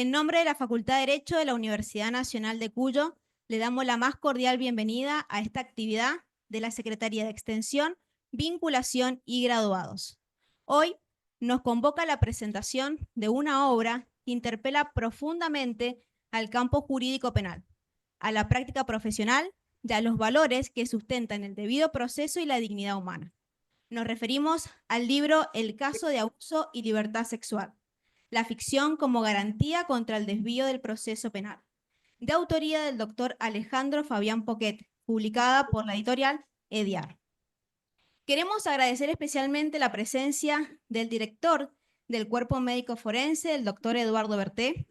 En nombre de la Facultad de Derecho de la Universidad Nacional de Cuyo, le damos la más cordial bienvenida a esta actividad de la Secretaría de Extensión, Vinculación y Graduados. Hoy nos convoca la presentación de una obra que interpela profundamente al campo jurídico penal, a la práctica profesional y a los valores que sustentan el debido proceso y la dignidad humana. Nos referimos al libro El caso de abuso y libertad sexual, la ficción como garantía contra el desvío del proceso penal, de autoría del doctor Alejandro Fabián Poquet, publicada por la editorial Ediar. Queremos agradecer especialmente la presencia del director del Cuerpo Médico Forense, el doctor Eduardo Berté,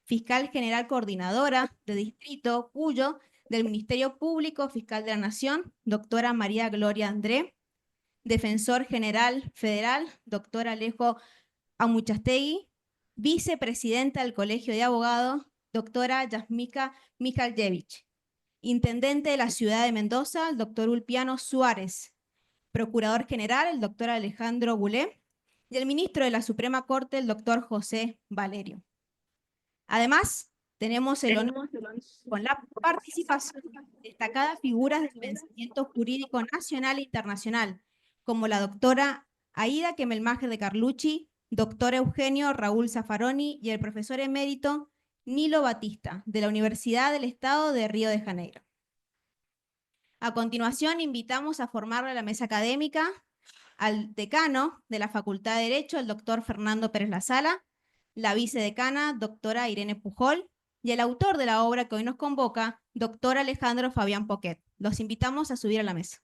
fiscal general coordinadora de Distrito Cuyo del Ministerio Público Fiscal de la Nación, doctora María Gloria André, defensor general federal, doctor Alejo Amuchastegui, vicepresidenta del Colegio de Abogados, doctora Yasmika Mijaljevich, intendente de la ciudad de Mendoza, el doctor Ulpiano Suárez, procurador general, el doctor Alejandro Goulet, y el ministro de la Suprema Corte, el doctor José Valerio. Además, tenemos el honor con la participación de destacadas figuras del pensamiento jurídico nacional e internacional, como la doctora Aida Kemelmacher de Carlucci, doctor Eugenio Raúl Zaffaroni y el profesor emérito Nilo Batista, de la Universidad del Estado de Río de Janeiro. A continuación, invitamos a formar la mesa académica al decano de la Facultad de Derecho, el doctor Fernando Pérez Lazala, la vicedecana, doctora Irene Pujol, y el autor de la obra que hoy nos convoca, doctor Alejandro Fabián Poquet. Los invitamos a subir a la mesa.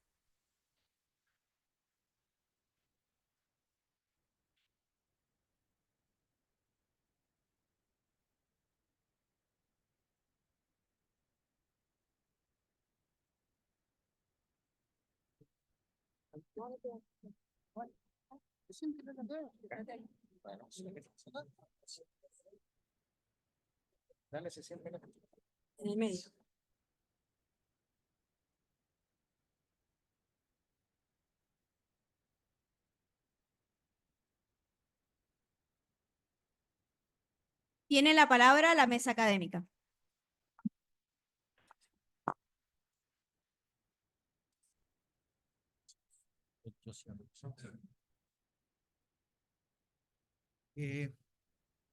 En el medio. Tiene la palabra la mesa académica.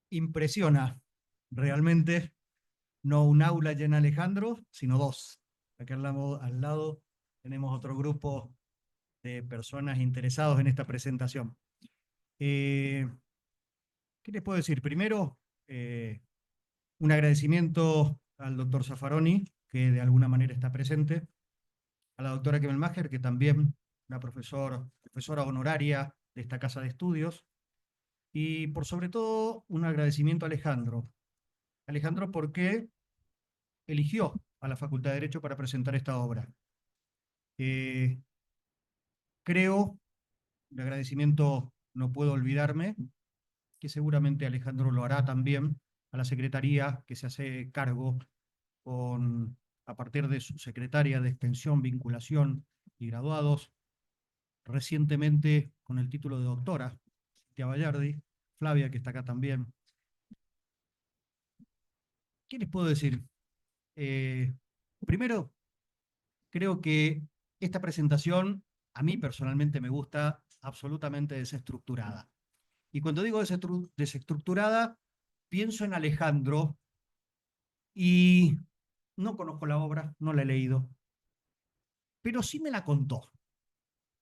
Impresiona realmente, no un aula llena Alejandro, sino dos. Acá al lado tenemos otro grupo de personas interesados en esta presentación. ¿Qué les puedo decir? Primero, un agradecimiento al doctor Zaffaroni, que de alguna manera está presente, a la doctora Kemelmacher, que también una profesora honoraria de esta casa de estudios, y por sobre todo un agradecimiento a Alejandro. Alejandro, porque eligió a la Facultad de Derecho para presentar esta obra. Creo, el agradecimiento no puedo olvidarme, que seguramente Alejandro lo hará también, a la Secretaría que se hace cargo a partir de su secretaria de Extensión, Vinculación y Graduados, recientemente con el título de doctora, Cintia Vallardi, Flavia, que está acá también. ¿Qué les puedo decir? Primero, creo que esta presentación a mí personalmente me gusta absolutamente desestructurada. Y cuando digo desestructurada, pienso en Alejandro y no conozco la obra, no la he leído, pero sí me la contó.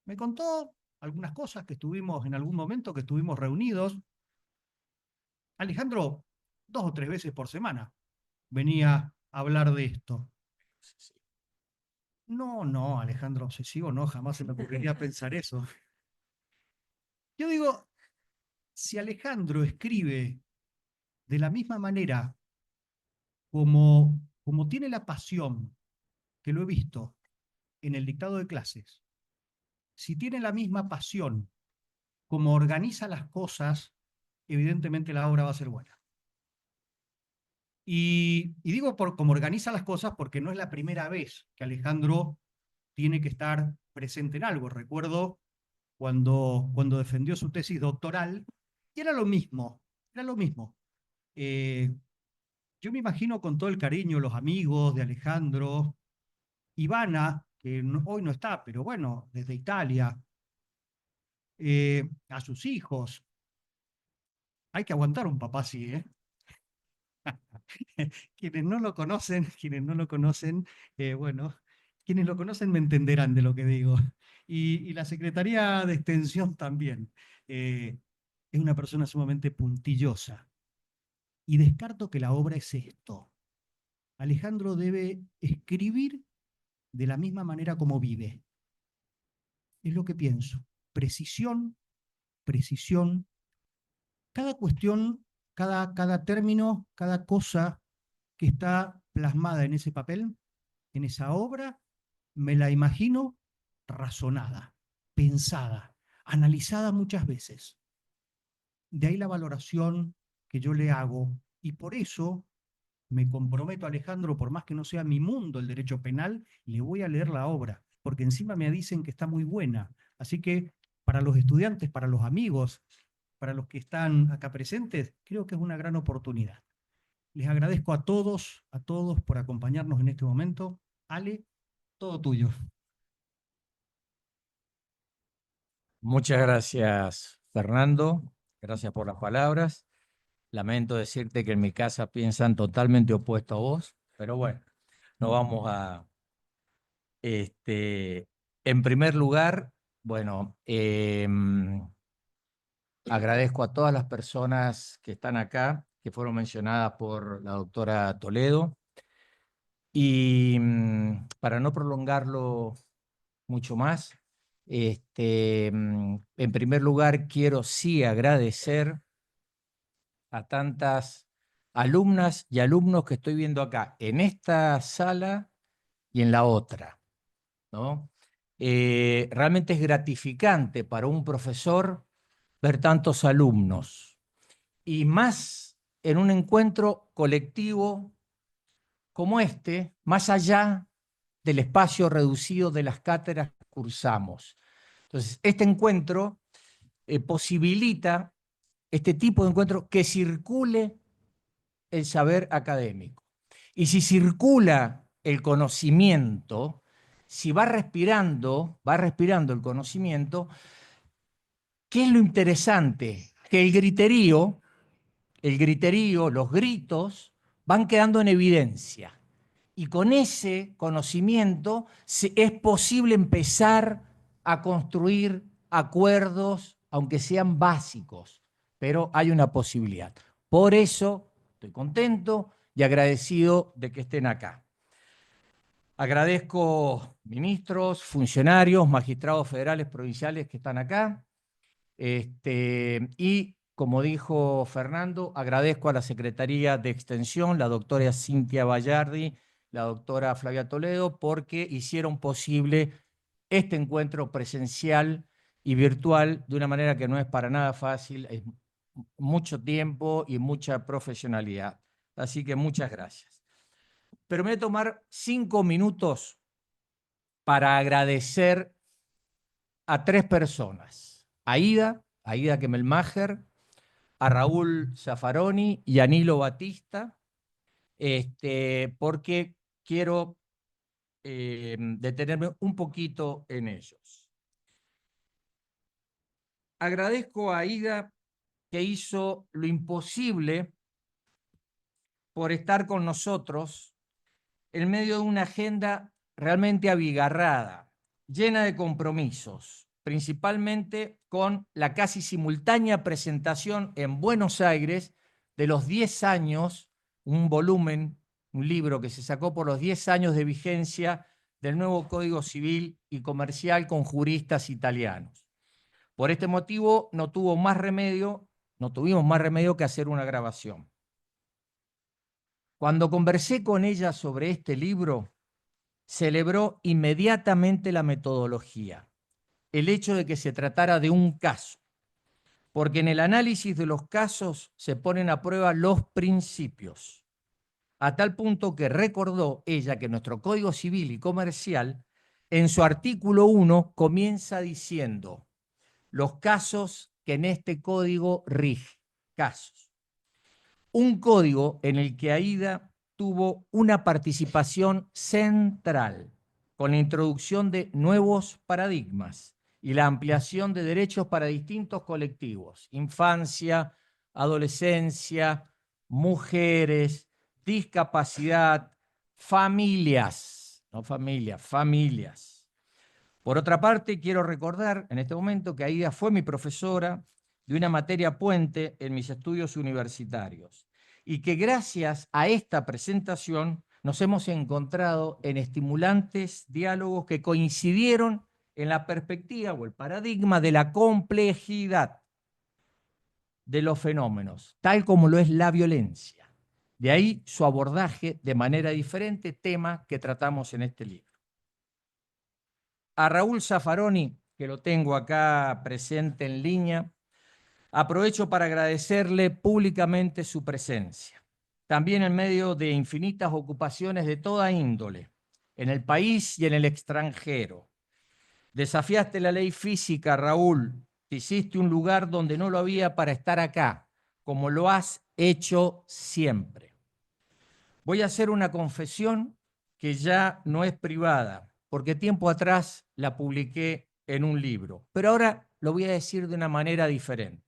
Me contó algunas cosas que estuvimos en algún momento, que estuvimos reunidos. Alejandro, 2 o 3 veces por semana venía a hablar de esto. No, Alejandro obsesivo, no, jamás se me ocurriría pensar eso. Yo digo, si Alejandro escribe de la misma manera como tiene la pasión, que lo he visto en el dictado de clases, si tiene la misma pasión como organiza las cosas, evidentemente la obra va a ser buena. Y digo como organiza las cosas porque no es la primera vez que Alejandro tiene que estar presente en algo. Recuerdo cuando defendió su tesis doctoral, y era lo mismo, era lo mismo. yo me imagino con todo el cariño los amigos de Alejandro, Ivana, que hoy no está, pero bueno, desde Italia, a sus hijos. Hay que aguantar un papá así, ¿eh? quienes no lo conocen, bueno, quienes lo conocen me entenderán de lo que digo. Y la Secretaría de Extensión también. Es una persona sumamente puntillosa. Y descarto que la obra es esto. Alejandro debe escribir de la misma manera como vive. Es lo que pienso. Precisión, precisión. Cada cuestión, cada término, cada cosa que está plasmada en ese papel, en esa obra, me la imagino razonada, pensada, analizada muchas veces. De ahí la valoración que yo le hago y por eso me comprometo, Alejandro, por más que no sea mi mundo el derecho penal, le voy a leer la obra, porque encima me dicen que está muy buena. Así que para los estudiantes, para los amigos, para los que están acá presentes, creo que es una gran oportunidad. Les agradezco a todos por acompañarnos en este momento. Ale, todo tuyo. Muchas gracias, Fernando. Gracias por las palabras. Lamento decirte que en mi casa piensan totalmente opuesto a vos, pero bueno, no vamos a... en primer lugar, bueno, agradezco a todas las personas que están acá, que fueron mencionadas por la doctora Toledo. Y para no prolongarlo mucho más, en primer lugar quiero sí agradecer a tantas alumnas y alumnos que estoy viendo acá, en esta sala y en la otra, ¿no? Realmente es gratificante para un profesor ver tantos alumnos, y más en un encuentro colectivo como este, más allá del espacio reducido de las cátedras que cursamos. Entonces, este encuentro posibilita, este tipo de encuentro, que circule el saber académico. Y si circula el conocimiento, si va respirando el conocimiento, ¿qué es lo interesante? Que el griterío, los gritos, van quedando en evidencia. Y con ese conocimiento es posible empezar a construir acuerdos, aunque sean básicos, pero hay una posibilidad. Por eso estoy contento y agradecido de que estén acá. Agradezco ministros, funcionarios, magistrados federales, provinciales que están acá. Y, como dijo Fernando, agradezco a la Secretaría de Extensión, la doctora Cintia Bayardi, la doctora Flavia Toledo, porque hicieron posible este encuentro presencial y virtual de una manera que no es para nada fácil, es mucho tiempo y mucha profesionalidad. Así que muchas gracias. Pero me voy a tomar 5 minutos para agradecer a 3 personas. A Aida Kemelmacher, a Raúl Zaffaroni y a Nilo Batista, porque quiero detenerme un poquito en ellos. Agradezco a Aida, que hizo lo imposible por estar con nosotros en medio de una agenda realmente abigarrada, llena de compromisos, principalmente con la casi simultánea presentación en Buenos Aires de los 10 años, un volumen, un libro que se sacó por los 10 años de vigencia del nuevo Código Civil y Comercial con juristas italianos. Por este motivo no tuvimos más remedio que hacer una grabación. Cuando conversé con ella sobre este libro, celebró inmediatamente la metodología, el hecho de que se tratara de un caso, porque en el análisis de los casos se ponen a prueba los principios, a tal punto que recordó ella que nuestro Código Civil y Comercial, en su artículo 1, comienza diciendo los casos que en este código rigen, casos. un código en el que Aída tuvo una participación central con la introducción de nuevos paradigmas y la ampliación de derechos para distintos colectivos: infancia, adolescencia, mujeres, discapacidad, familias, no familias, familias. Por otra parte, quiero recordar en este momento que Aída fue mi profesora de una materia puente en mis estudios universitarios y que gracias a esta presentación nos hemos encontrado en estimulantes diálogos que coincidieron en la perspectiva o el paradigma de la complejidad de los fenómenos, tal como lo es la violencia. De ahí su abordaje de manera diferente, tema que tratamos en este libro. A Raúl Zaffaroni, que lo tengo acá presente en línea, aprovecho para agradecerle públicamente su presencia, también en medio de infinitas ocupaciones de toda índole, en el país y en el extranjero. Desafiaste la ley física, Raúl, te hiciste un lugar donde no lo había para estar acá, como lo has hecho siempre. Voy a hacer una confesión que ya no es privada, porque tiempo atrás la publiqué en un libro, pero ahora lo voy a decir de una manera diferente.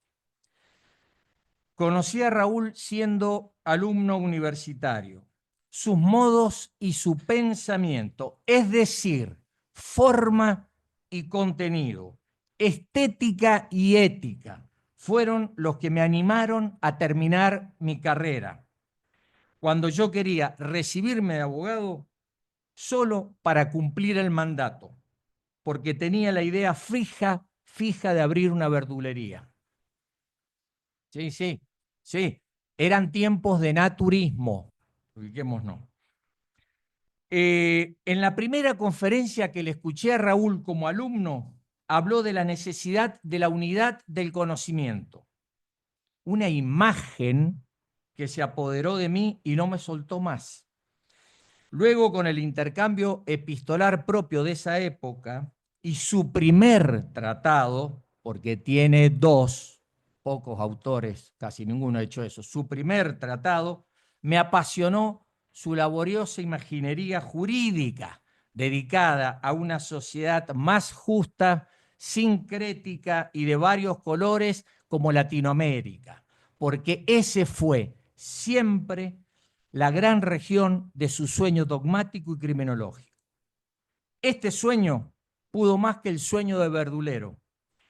Conocí a Raúl siendo alumno universitario. Sus modos y su pensamiento, es decir, forma y contenido, estética y ética, fueron los que me animaron a terminar mi carrera, cuando yo quería recibirme de abogado solo para cumplir el mandato, porque tenía la idea fija de abrir una verdulería. Sí, eran tiempos de naturismo, ubiquémonos. En la primera conferencia que le escuché a Raúl como alumno, habló de la necesidad de la unidad del conocimiento. Una imagen que se apoderó de mí y no me soltó más. Luego, con el intercambio epistolar propio de esa época y su primer tratado, porque tiene dos, pocos autores, casi ninguno ha hecho eso, su primer tratado, me apasionó su laboriosa imaginería jurídica dedicada a una sociedad más justa, sincrética y de varios colores como Latinoamérica, porque ese fue siempre la gran región de su sueño dogmático y criminológico. Este sueño pudo más que el sueño de Verdulero,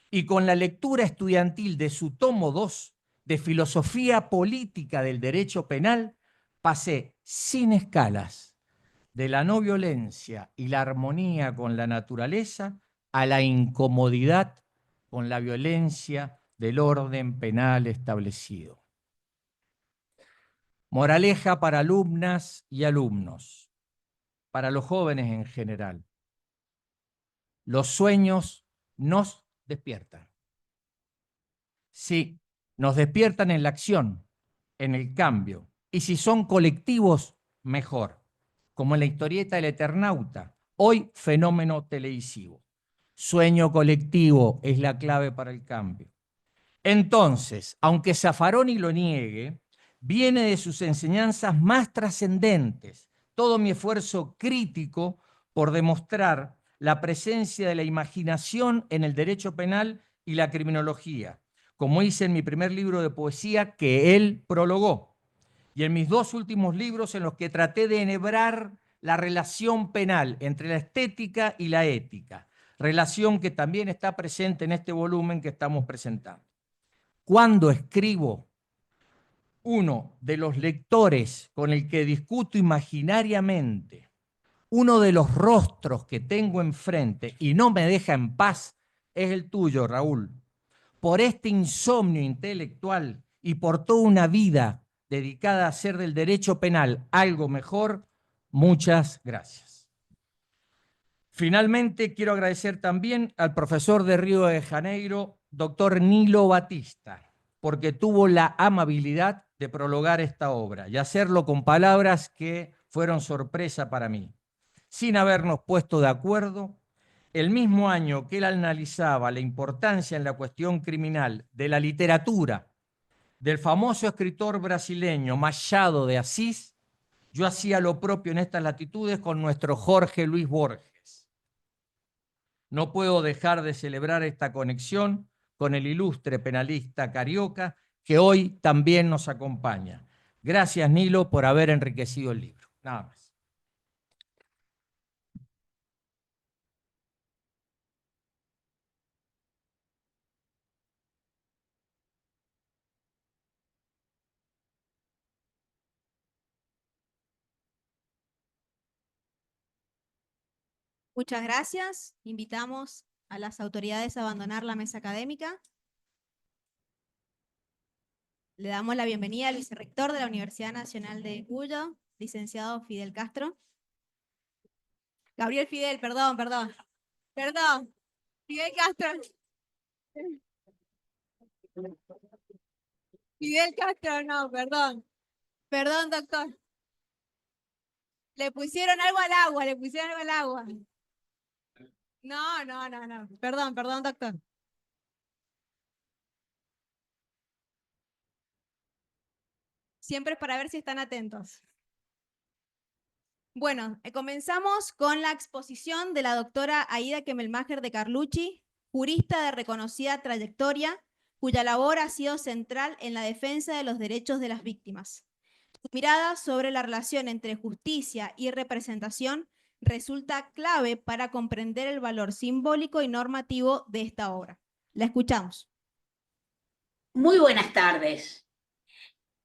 y con la lectura estudiantil de su tomo 2 de Filosofía Política del Derecho Penal, pasé sin escalas de la no violencia y la armonía con la naturaleza a la incomodidad con la violencia del orden penal establecido. Moraleja para alumnas y alumnos, para los jóvenes en general. Los sueños nos despiertan. Sí, nos despiertan en la acción, en el cambio. Y si son colectivos, mejor. Como en la historieta del Eternauta, hoy fenómeno televisivo. Sueño colectivo es la clave para el cambio. Entonces, aunque Zaffaroni lo niegue, viene de sus enseñanzas más trascendentes todo mi esfuerzo crítico por demostrar la presencia de la imaginación en el derecho penal y la criminología, como hice en mi primer libro de poesía que él prologó, y en mis dos últimos libros en los que traté de enhebrar la relación penal entre la estética y la ética, relación que también está presente en este volumen que estamos presentando. Cuando escribo, uno de los lectores con el que discuto imaginariamente, uno de los rostros que tengo enfrente y no me deja en paz, es el tuyo, Raúl. Por este insomnio intelectual y por toda una vida dedicada a hacer del derecho penal algo mejor, muchas gracias. Finalmente, quiero agradecer también al profesor de Río de Janeiro, doctor Nilo Batista, porque tuvo la amabilidad de prologar esta obra y hacerlo con palabras que fueron sorpresa para mí. Sin habernos puesto de acuerdo, el mismo año que él analizaba la importancia en la cuestión criminal de la literatura del famoso escritor brasileño Machado de Assis, yo hacía lo propio en estas latitudes con nuestro Jorge Luis Borges. No puedo dejar de celebrar esta conexión con el ilustre penalista carioca que hoy también nos acompaña. Gracias, Nilo, por haber enriquecido el libro. Nada más. Muchas gracias. Invitamos a las autoridades a abandonar la mesa académica. Le damos la bienvenida al vicerrector de la Universidad Nacional de Cuyo, licenciado Fidel Castro. Gabriel Fidel, perdón. Fidel Castro. Fidel Castro, no, perdón. Perdón, doctor. Le pusieron algo al agua, No. Perdón, doctor. Siempre es para ver si están atentos. Bueno, comenzamos con la exposición de la doctora Aida Kemmelmacher de Carlucci, jurista de reconocida trayectoria, cuya labor ha sido central en la defensa de los derechos de las víctimas. Su mirada sobre la relación entre justicia y representación resulta clave para comprender el valor simbólico y normativo de esta obra. La escuchamos. Muy buenas tardes.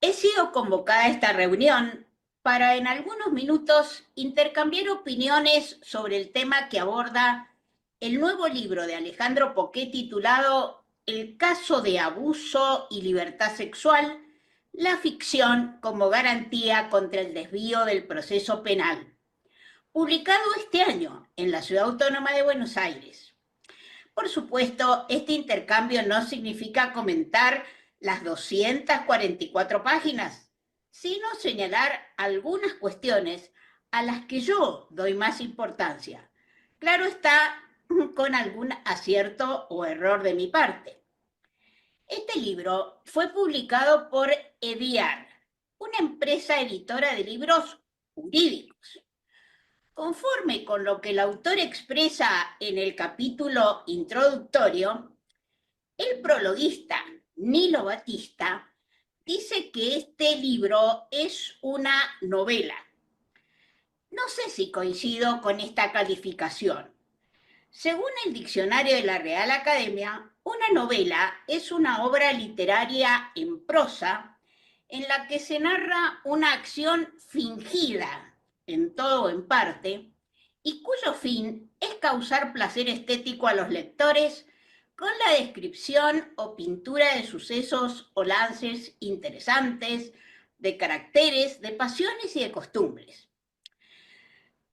He sido convocada a esta reunión para en algunos minutos intercambiar opiniones sobre el tema que aborda el nuevo libro de Alejandro Poquet titulado El caso de abuso y libertad sexual, la ficción como garantía contra el desvío del proceso penal, publicado este año en la Ciudad Autónoma de Buenos Aires. Por supuesto, este intercambio no significa comentar las 244 páginas, sino señalar algunas cuestiones a las que yo doy más importancia. Claro está, con algún acierto o error de mi parte. Este libro fue publicado por Ediar, una empresa editora de libros jurídicos. Conforme con lo que el autor expresa en el capítulo introductorio, el prologuista Nilo Batista dice que este libro es una novela. No sé si coincido con esta calificación. Según el diccionario de la Real Academia, una novela es una obra literaria en prosa en la que se narra una acción fingida, en todo o en parte, y cuyo fin es causar placer estético a los lectores con la descripción o pintura de sucesos o lances interesantes, de caracteres, de pasiones y de costumbres.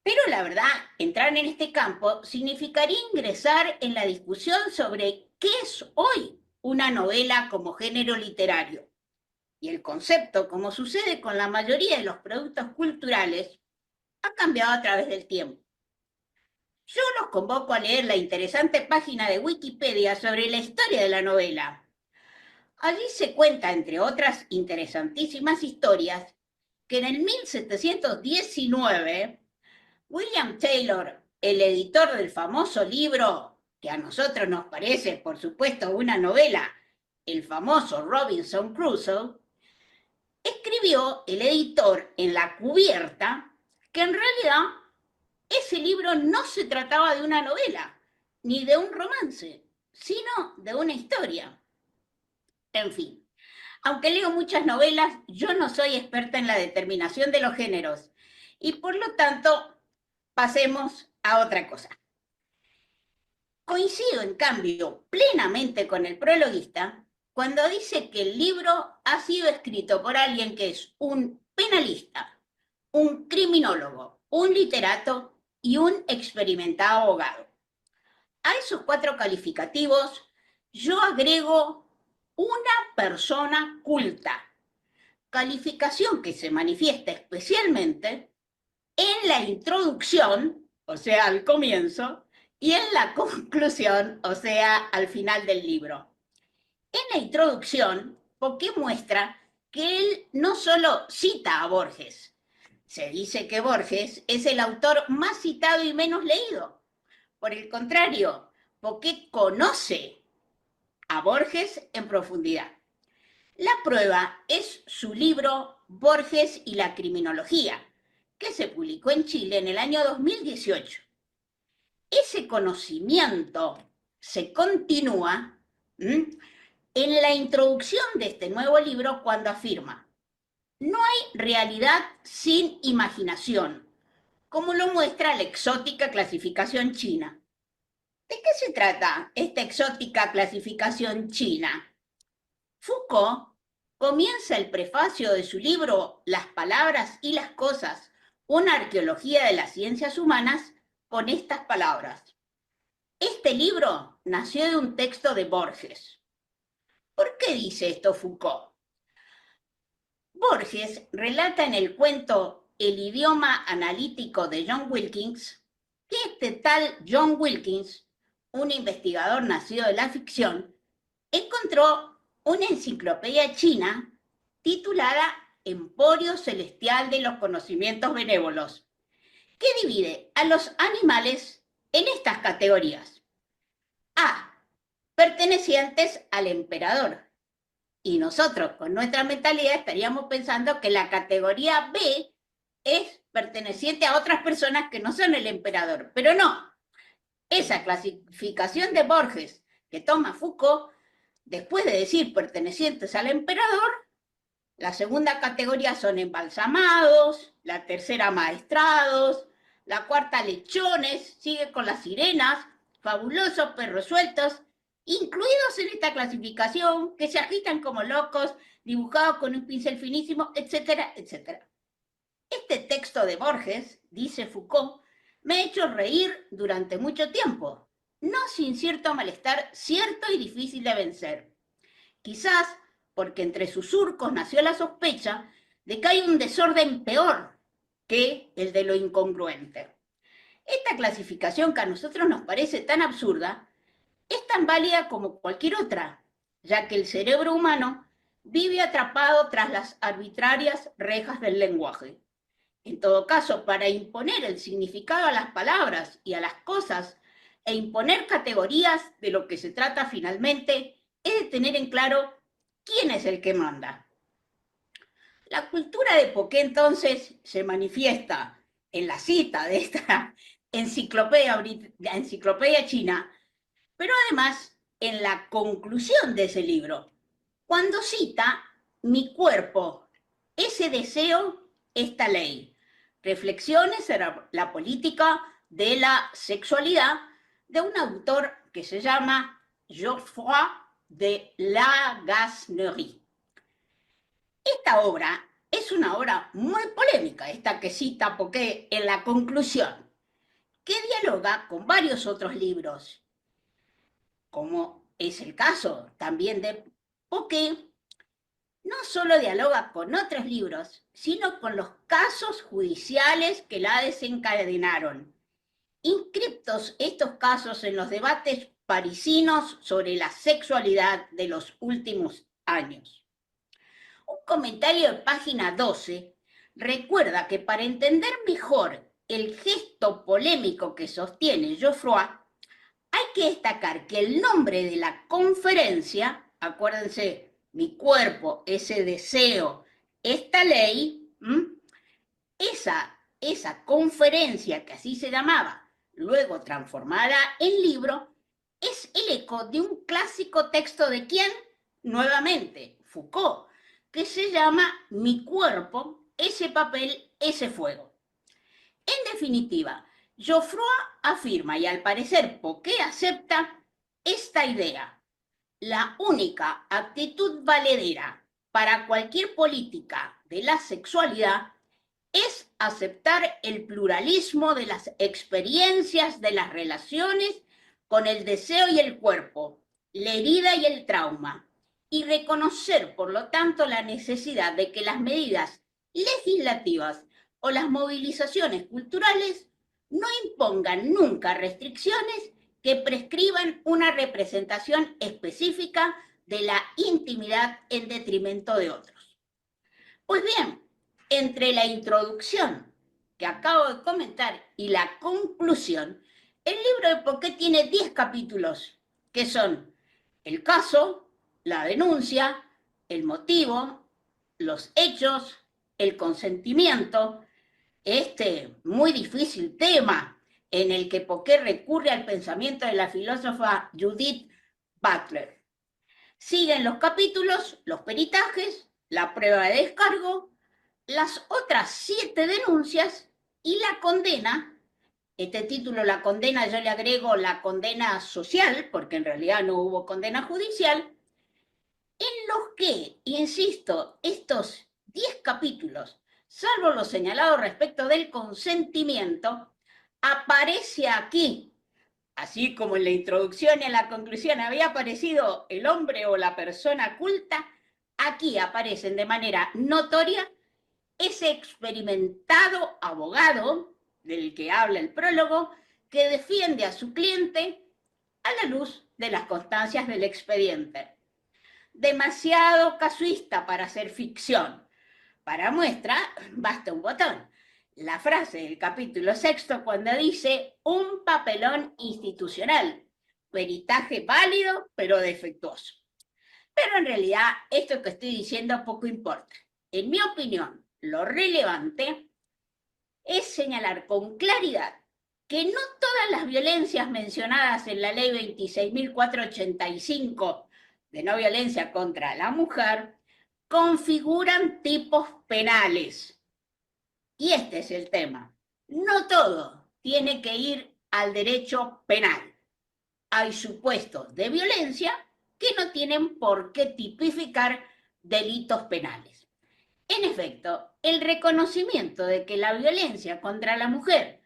Pero la verdad, entrar en este campo significaría ingresar en la discusión sobre qué es hoy una novela como género literario. Y el concepto, como sucede con la mayoría de los productos culturales, ha cambiado a través del tiempo. Yo los convoco a leer la interesante página de Wikipedia sobre la historia de la novela. Allí se cuenta, entre otras interesantísimas historias, que en el 1719, William Taylor, el editor del famoso libro, que a nosotros nos parece, por supuesto, una novela, el famoso Robinson Crusoe, escribió el editor en la cubierta que en realidad ese libro no se trataba de una novela, ni de un romance, sino de una historia. En fin, aunque leo muchas novelas, yo no soy experta en la determinación de los géneros y por lo tanto pasemos a otra cosa. Coincido, en cambio, plenamente con el prologuista cuando dice que el libro ha sido escrito por alguien que es un penalista, un criminólogo, un literato y un experimentado abogado. A esos 4 calificativos yo agrego una persona culta, calificación que se manifiesta especialmente en la introducción, o sea, al comienzo, y en la conclusión, o sea, al final del libro. En la introducción, Poquet muestra que él no solo cita a Borges, se dice que Borges es el autor más citado y menos leído. Por el contrario, Poquet conoce a Borges en profundidad. La prueba es su libro Borges y la criminología, que se publicó en Chile en el año 2018. Ese conocimiento se continúa en la introducción de este nuevo libro cuando afirma: no hay realidad sin imaginación, como lo muestra la exótica clasificación china. ¿De qué se trata esta exótica clasificación china? Foucault comienza el prefacio de su libro Las palabras y las cosas, una arqueología de las ciencias humanas, con estas palabras: este libro nació de un texto de Borges. ¿Por qué dice esto Foucault? Borges relata en el cuento El idioma analítico de John Wilkins que este tal John Wilkins, un investigador nacido de la ficción, encontró una enciclopedia china titulada Emporio Celestial de los Conocimientos Benévolos, que divide a los animales en estas categorías. A, pertenecientes al emperador. Y nosotros, con nuestra mentalidad, estaríamos pensando que la categoría B es perteneciente a otras personas que no son el emperador. Pero no. Esa clasificación de Borges que toma Foucault, después de decir pertenecientes al emperador, la segunda categoría son embalsamados, la tercera maestrados, la cuarta lechones, sigue con las sirenas, fabulosos perros sueltos, incluidos en esta clasificación, que se agitan como locos, dibujados con un pincel finísimo, etcétera, etcétera. Este texto de Borges, dice Foucault, me ha hecho reír durante mucho tiempo, no sin cierto malestar cierto y difícil de vencer. Quizás porque entre sus surcos nació la sospecha de que hay un desorden peor que el de lo incongruente. Esta clasificación, que a nosotros nos parece tan absurda, es tan válida como cualquier otra, ya que el cerebro humano vive atrapado tras las arbitrarias rejas del lenguaje. En todo caso, para imponer el significado a las palabras y a las cosas e imponer categorías, de lo que se trata finalmente es de tener en claro quién es el que manda. La cultura de Poquet entonces se manifiesta en la cita de esta enciclopedia china, pero además en la conclusión de ese libro, cuando cita Mi cuerpo, ese deseo, esta ley, reflexiones sobre la política de la sexualidad, de un autor que se llama Geoffroy de Lagacnerie. Esta obra es una obra muy polémica, esta que cita Poquet en la conclusión, que dialoga con varios otros libros, como es el caso también de Poquet. No solo dialoga con otros libros, sino con los casos judiciales que la desencadenaron. Inscriptos estos casos en los debates parisinos sobre la sexualidad de los últimos años. Un comentario de página 12 recuerda que para entender mejor el gesto polémico que sostiene Geoffroy, hay que destacar que el nombre de la conferencia, acuérdense, mi cuerpo, ese deseo, esta ley, esa conferencia que así se llamaba, luego transformada en libro, es el eco de un clásico texto de ¿quién? Nuevamente, Foucault, que se llama Mi cuerpo, ese papel, ese fuego. En definitiva, Geoffroy afirma, y al parecer Poquet acepta, esta idea: la única actitud valedera para cualquier política de la sexualidad es aceptar el pluralismo de las experiencias de las relaciones con el deseo y el cuerpo, la herida y el trauma, y reconocer, por lo tanto, la necesidad de que las medidas legislativas o las movilizaciones culturales no impongan nunca restricciones que prescriban una representación específica de la intimidad en detrimento de otros. Pues bien, entre la introducción que acabo de comentar y la conclusión, el libro de Poquet tiene 10 capítulos, que son el caso, la denuncia, el motivo, los hechos, el consentimiento, este muy difícil tema en el que Poquet recurre al pensamiento de la filósofa Judith Butler. Siguen los capítulos, los peritajes, la prueba de descargo, las otras 7 denuncias y la condena. Este título, la condena, yo le agrego la condena social, porque en realidad no hubo condena judicial, en los que, insisto, estos 10 capítulos, salvo lo señalado respecto del consentimiento, aparece aquí, así como en la introducción y en la conclusión había aparecido el hombre o la persona culta, aquí aparecen de manera notoria ese experimentado abogado del que habla el prólogo, que defiende a su cliente a la luz de las constancias del expediente. Demasiado casuista para ser ficción. Para muestra, basta un botón. La frase del capítulo 6 cuando dice un papelón institucional, peritaje válido pero defectuoso. Pero en realidad esto que estoy diciendo poco importa. En mi opinión, lo relevante es señalar con claridad que no todas las violencias mencionadas en la ley 26.485 de no violencia contra la mujer configuran tipos penales. Y este es el tema. No todo tiene que ir al derecho penal. Hay supuestos de violencia que no tienen por qué tipificar delitos penales. En efecto, el reconocimiento de que la violencia contra la mujer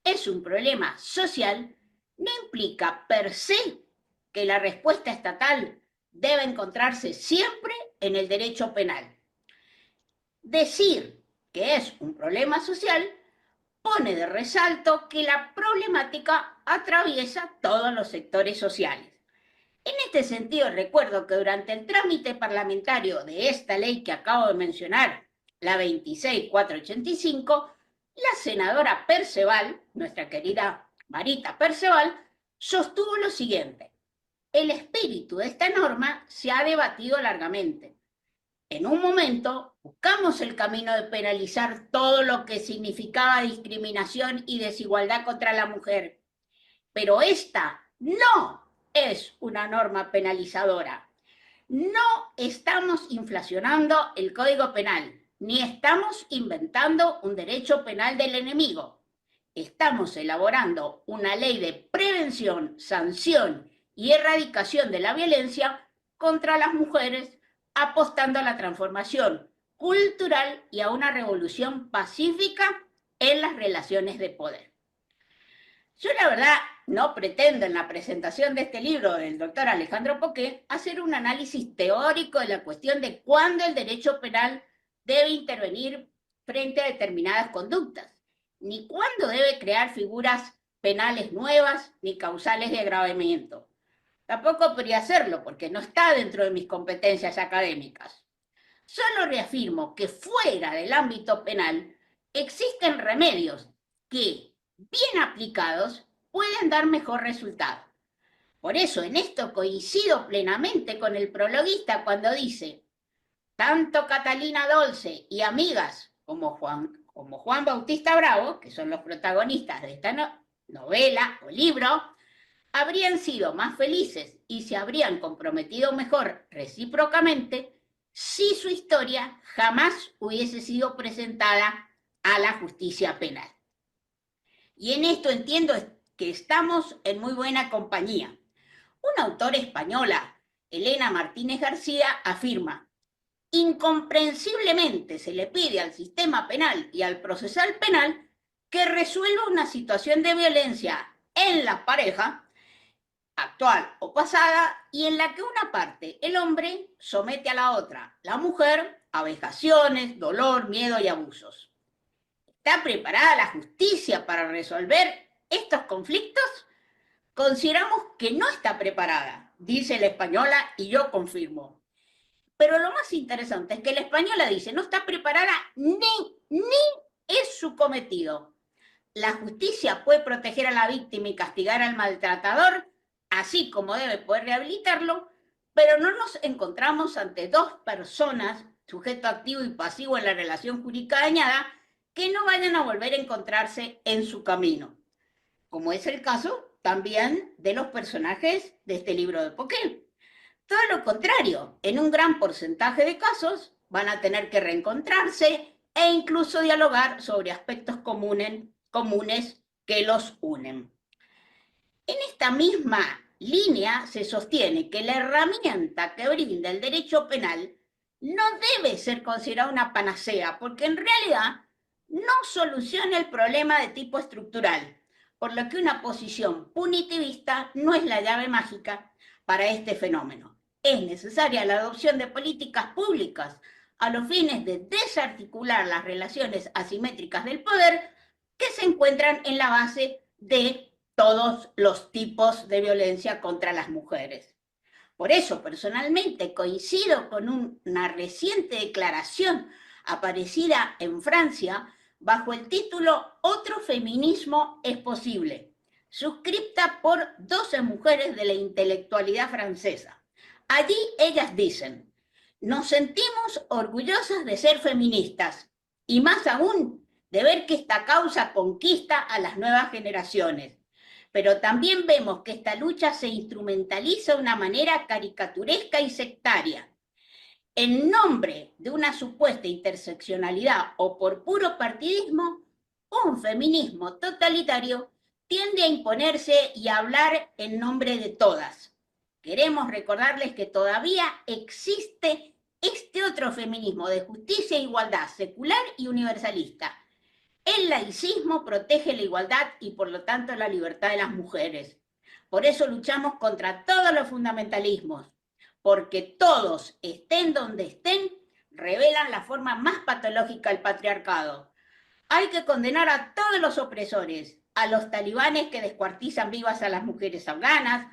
es un problema social no implica per se que la respuesta estatal debe encontrarse siempre en el derecho penal. Decir que es un problema social pone de resalto que la problemática atraviesa todos los sectores sociales. En este sentido, recuerdo que durante el trámite parlamentario de esta ley que acabo de mencionar, la 26.485, la senadora Perceval, nuestra querida Marita Perceval, sostuvo lo siguiente: el espíritu de esta norma se ha debatido largamente. En un momento buscamos el camino de penalizar todo lo que significaba discriminación y desigualdad contra la mujer, pero esta no es una norma penalizadora. No estamos inflacionando el Código Penal, ni estamos inventando un derecho penal del enemigo. Estamos elaborando una ley de prevención, sanción y erradicación de la violencia contra las mujeres, apostando a la transformación cultural y a una revolución pacífica en las relaciones de poder. Yo la verdad no pretendo en la presentación de este libro del doctor Alejandro Poquet hacer un análisis teórico de la cuestión de cuándo el derecho penal debe intervenir frente a determinadas conductas, ni cuándo debe crear figuras penales nuevas ni causales de agravamiento. Tampoco podría hacerlo porque no está dentro de mis competencias académicas. Solo reafirmo que fuera del ámbito penal existen remedios que, bien aplicados, pueden dar mejor resultado. Por eso en esto coincido plenamente con el prologuista cuando dice: tanto Catalina Dolce y amigas como Juan Bautista Bravo, que son los protagonistas de esta novela o libro, habrían sido más felices y se habrían comprometido mejor recíprocamente si su historia jamás hubiese sido presentada a la justicia penal. Y en esto entiendo que estamos en muy buena compañía. Una autora española, Elena Martínez García, afirma: incomprensiblemente se le pide al sistema penal y al procesal penal que resuelva una situación de violencia en la pareja, actual o pasada, y en la que una parte, el hombre, somete a la otra, la mujer, a vejaciones, dolor, miedo y abusos. ¿Está preparada la justicia para resolver estos conflictos? Consideramos que no está preparada. dice la española, y yo confirmo. Pero lo más interesante es que la española dice, no está preparada ni es su cometido. La justicia puede proteger a la víctima y castigar al maltratador, así como debe poder rehabilitarlo, pero no nos encontramos ante dos personas, sujeto activo y pasivo en la relación jurídica dañada, que no vayan a volver a encontrarse en su camino, como es el caso también de los personajes de este libro de Poquel. Todo lo contrario, en un gran porcentaje de casos van a tener que reencontrarse e incluso dialogar sobre aspectos comunes que los unen. En esta misma línea se sostiene que la herramienta que brinda el derecho penal no debe ser considerada una panacea, porque en realidad no soluciona el problema de tipo estructural, por lo que una posición punitivista no es la llave mágica para este fenómeno. Es necesaria la adopción de políticas públicas a los fines de desarticular las relaciones asimétricas del poder que se encuentran en la base de todos los tipos de violencia contra las mujeres. Por eso, personalmente, coincido con una reciente declaración aparecida en Francia bajo el título Otro feminismo es posible, suscripta por 12 mujeres de la intelectualidad francesa. Allí ellas dicen, nos sentimos orgullosas de ser feministas y más aún de ver que esta causa conquista a las nuevas generaciones. Pero también vemos que esta lucha se instrumentaliza de una manera caricaturesca y sectaria. En nombre de una supuesta interseccionalidad o por puro partidismo, un feminismo totalitario tiende a imponerse y a hablar en nombre de todas. Queremos recordarles que todavía existe este otro feminismo de justicia e igualdad secular y universalista. El laicismo protege la igualdad y por lo tanto la libertad de las mujeres. Por eso luchamos contra todos los fundamentalismos, porque todos, estén donde estén, revelan la forma más patológica del patriarcado. Hay que condenar a todos los opresores, a los talibanes que descuartizan vivas a las mujeres afganas,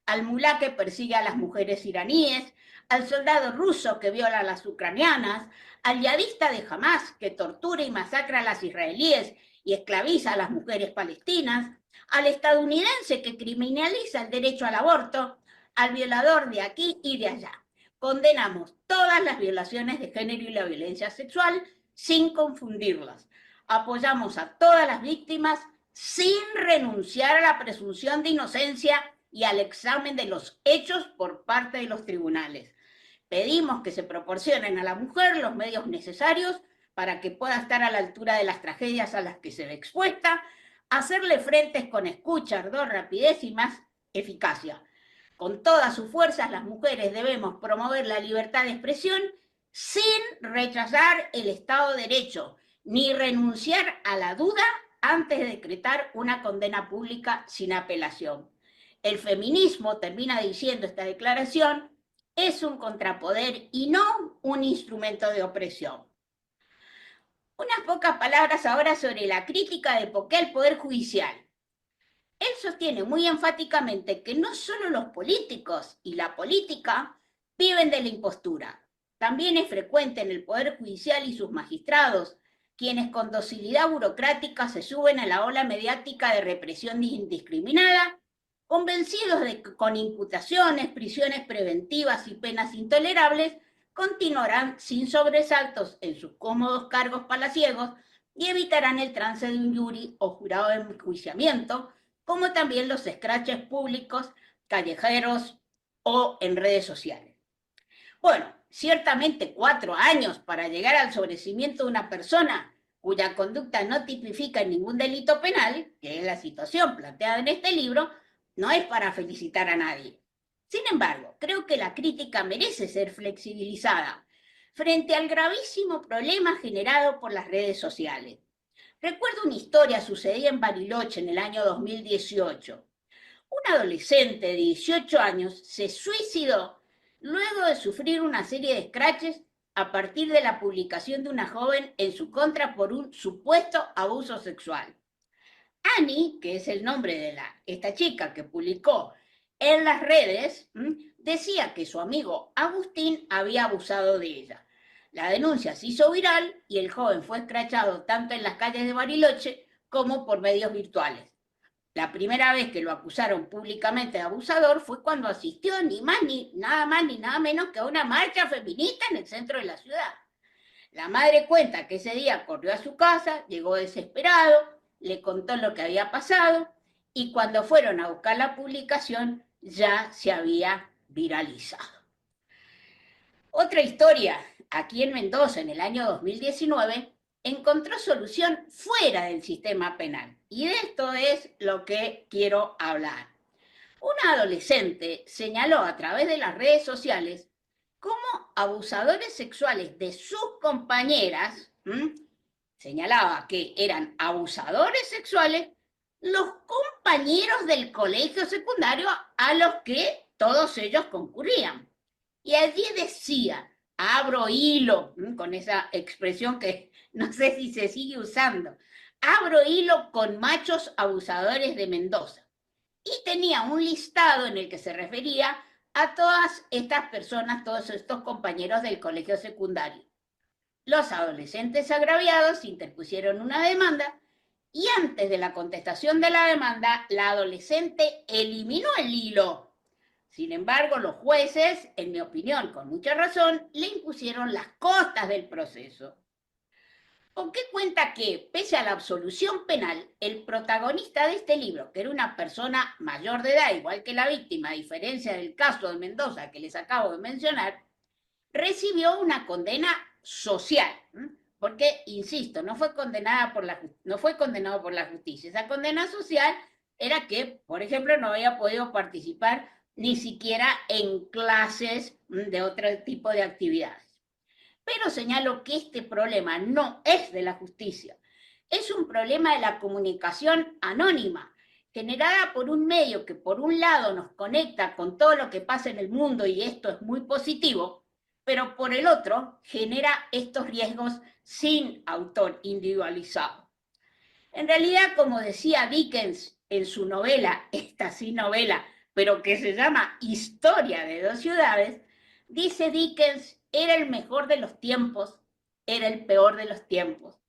al mulá que persigue a las mujeres iraníes, al soldado ruso que viola a las ucranianas, al yihadista de Hamas que tortura y masacra a las israelíes y esclaviza a las mujeres palestinas, al estadounidense que criminaliza el derecho al aborto, al violador de aquí y de allá. Condenamos todas las violaciones de género y la violencia sexual sin confundirlas. Apoyamos a todas las víctimas sin renunciar a la presunción de inocencia y al examen de los hechos por parte de los tribunales. Pedimos que se proporcionen a la mujer los medios necesarios para que pueda estar a la altura de las tragedias a las que se ve expuesta, hacerle frentes con escucha, ardor, rapidez y más eficacia. Con todas sus fuerzas, las mujeres debemos promover la libertad de expresión sin rechazar el Estado de Derecho, ni renunciar a la duda antes de decretar una condena pública sin apelación. El feminismo, termina diciendo esta declaración, es un contrapoder y no un instrumento de opresión. Unas pocas palabras ahora sobre la crítica de Poquel al Poder Judicial. Él sostiene muy enfáticamente que no solo los políticos y la política viven de la impostura. También es frecuente en el Poder Judicial y sus magistrados, quienes con docilidad burocrática se suben a la ola mediática de represión indiscriminada, convencidos de que con imputaciones, prisiones preventivas y penas intolerables, continuarán sin sobresaltos en sus cómodos cargos palaciegos y evitarán el trance de un jury o jurado de enjuiciamiento, como también los escraches públicos, callejeros o en redes sociales. Bueno, ciertamente 4 años para llegar al sobreseimiento de una persona cuya conducta no tipifica ningún delito penal, que es la situación planteada en este libro, no es para felicitar a nadie. Sin embargo, creo que la crítica merece ser flexibilizada frente al gravísimo problema generado por las redes sociales. Recuerdo una historia sucedida en Bariloche en el año 2018. Un adolescente de 18 años se suicidó luego de sufrir una serie de escraches a partir de la publicación de una joven en su contra por un supuesto abuso sexual. Annie, que es el nombre de esta chica que publicó en las redes, decía que su amigo Agustín había abusado de ella. La denuncia se hizo viral y el joven fue escrachado tanto en las calles de Bariloche como por medios virtuales. La primera vez que lo acusaron públicamente de abusador fue cuando asistió ni más ni nada menos que a una marcha feminista en el centro de la ciudad. La madre cuenta que ese día corrió a su casa, llegó desesperado, le contó lo que había pasado y cuando fueron a buscar la publicación ya se había viralizado. Otra historia, aquí en Mendoza en el año 2019, encontró solución fuera del sistema penal. Y de esto es lo que quiero hablar. Una adolescente señaló a través de las redes sociales cómo abusadores sexuales de sus compañeras, señalaba que eran abusadores sexuales los compañeros del colegio secundario a los que todos ellos concurrían. Y allí decía, abro hilo, con esa expresión que no sé si se sigue usando, abro hilo con machos abusadores de Mendoza. Y tenía un listado en el que se refería a todas estas personas, todos estos compañeros del colegio secundario. Los adolescentes agraviados interpusieron una demanda y antes de la contestación de la demanda, la adolescente eliminó el hilo. Sin embargo, los jueces, en mi opinión, con mucha razón, le impusieron las costas del proceso. ¿Con qué cuenta que, pese a la absolución penal, el protagonista de este libro, que era una persona mayor de edad, igual que la víctima, a diferencia del caso de Mendoza que les acabo de mencionar, recibió una condena social? Porque, insisto, no fue condenado por la justicia. Esa condena social era que, por ejemplo, no había podido participar ni siquiera en clases de otro tipo de actividades. Pero señalo que este problema no es de la justicia, es un problema de la comunicación anónima, generada por un medio que por un lado nos conecta con todo lo que pasa en el mundo y esto es muy positivo, pero por el otro genera estos riesgos sin autor individualizado. En realidad, como decía Dickens en su novela, esta sí novela, pero que se llama Historia de dos ciudades, dice Dickens, era el mejor de los tiempos, era el peor de los tiempos.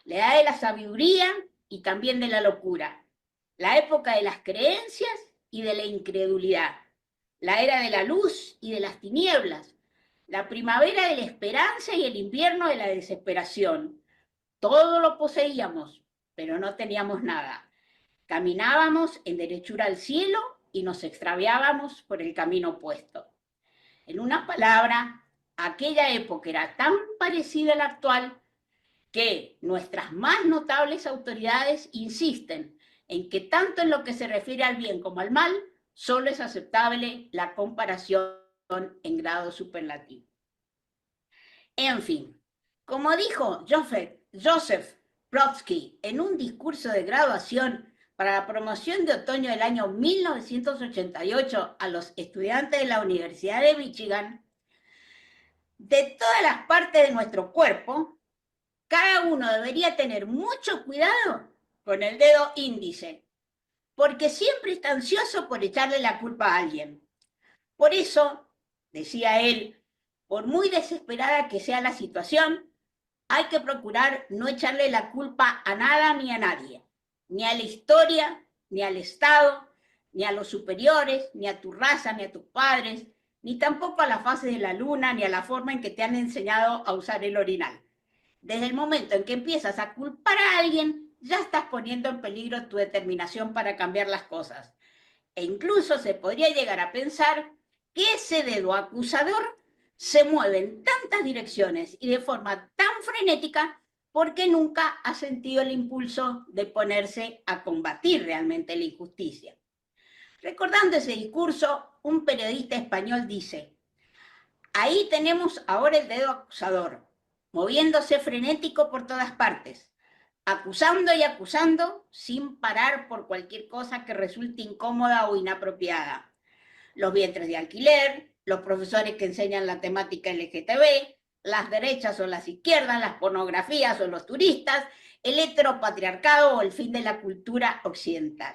La edad de la sabiduría y también de la locura. La época de las creencias y de la incredulidad. La era de la luz y de las tinieblas. La primavera de la esperanza y el invierno de la desesperación. Todo lo poseíamos, pero no teníamos nada. Caminábamos en derechura al cielo y nos extraviábamos por el camino opuesto. En una palabra, aquella época era tan parecida a la actual que nuestras más notables autoridades insisten en que tanto en lo que se refiere al bien como al mal, solo es aceptable la comparación en grado superlativo. En fin, como dijo Joseph Brodsky en un discurso de graduación para la promoción de otoño del año 1988 a los estudiantes de la Universidad de Michigan, de todas las partes de nuestro cuerpo, cada uno debería tener mucho cuidado con el dedo índice, porque siempre está ansioso por echarle la culpa a alguien. Por eso, decía él, por muy desesperada que sea la situación, hay que procurar no echarle la culpa a nada ni a nadie, ni a la historia, ni al Estado, ni a los superiores, ni a tu raza, ni a tus padres, ni tampoco a la fase de la luna, ni a la forma en que te han enseñado a usar el orinal. Desde el momento en que empiezas a culpar a alguien, ya estás poniendo en peligro tu determinación para cambiar las cosas. E incluso se podría llegar a pensar que ese dedo acusador se mueve en tantas direcciones y de forma tan frenética porque nunca ha sentido el impulso de ponerse a combatir realmente la injusticia. Recordando ese discurso, un periodista español dice: ahí tenemos ahora el dedo acusador, moviéndose frenético por todas partes, acusando y acusando sin parar por cualquier cosa que resulte incómoda o inapropiada. Los vientres de alquiler, los profesores que enseñan la temática LGTB, las derechas o las izquierdas, las pornografías o los turistas, el heteropatriarcado o el fin de la cultura occidental.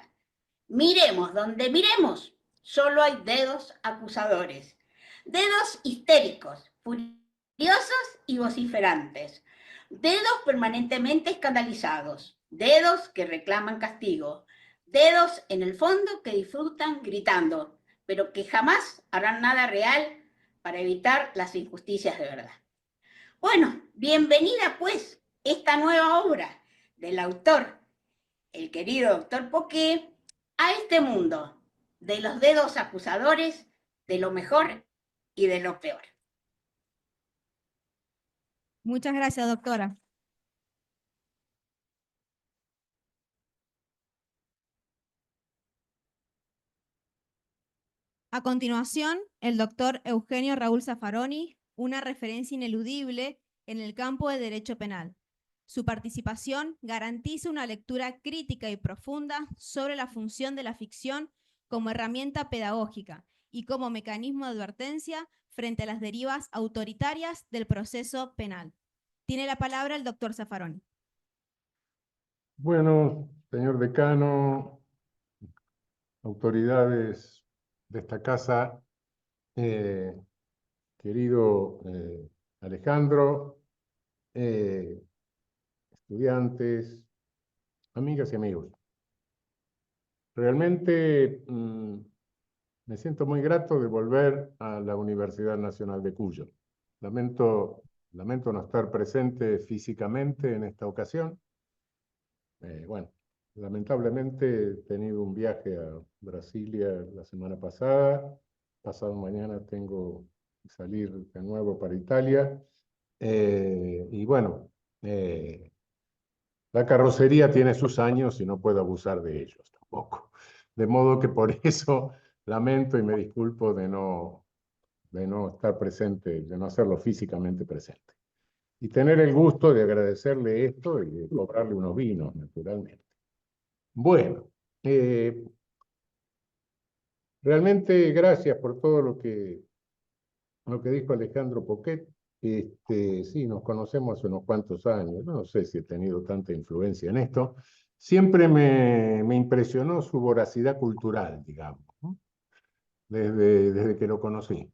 Miremos donde miremos, solo hay dedos acusadores, dedos histéricos, furiosos y vociferantes, dedos permanentemente escandalizados, dedos que reclaman castigo, dedos en el fondo que disfrutan gritando, pero que jamás harán nada real para evitar las injusticias de verdad. Bueno, bienvenida pues esta nueva obra del autor, el querido doctor Poquet, a este mundo de los dedos acusadores, de lo mejor y de lo peor. Muchas gracias, doctora. A continuación, el doctor Eugenio Raúl Zaffaroni, una referencia ineludible en el campo del derecho penal. Su participación garantiza una lectura crítica y profunda sobre la función de la ficción como herramienta pedagógica y como mecanismo de advertencia frente a las derivas autoritarias del proceso penal. Tiene la palabra el doctor Zaffaroni. Bueno, señor decano, autoridades de esta casa, querido Alejandro, estudiantes, amigas y amigos. Realmente me siento muy grato de volver a la Universidad Nacional de Cuyo. Lamento no estar presente físicamente en esta ocasión. Bueno, lamentablemente he tenido un viaje a Brasilia la semana pasada. Pasado mañana tengo que salir de nuevo para Italia. Y bueno, la carrocería tiene sus años y no puedo abusar de ellos tampoco. De modo que por eso lamento y me disculpo de no estar presente, de no hacerlo físicamente presente. Y tener el gusto de agradecerle esto y de cobrarle unos vinos, naturalmente. Bueno, realmente gracias por todo lo que dijo Alejandro Poquet. Sí, nos conocemos hace unos cuantos años. No sé si he tenido tanta influencia en esto. Siempre me impresionó su voracidad cultural, digamos, ¿no? Desde que lo conocí.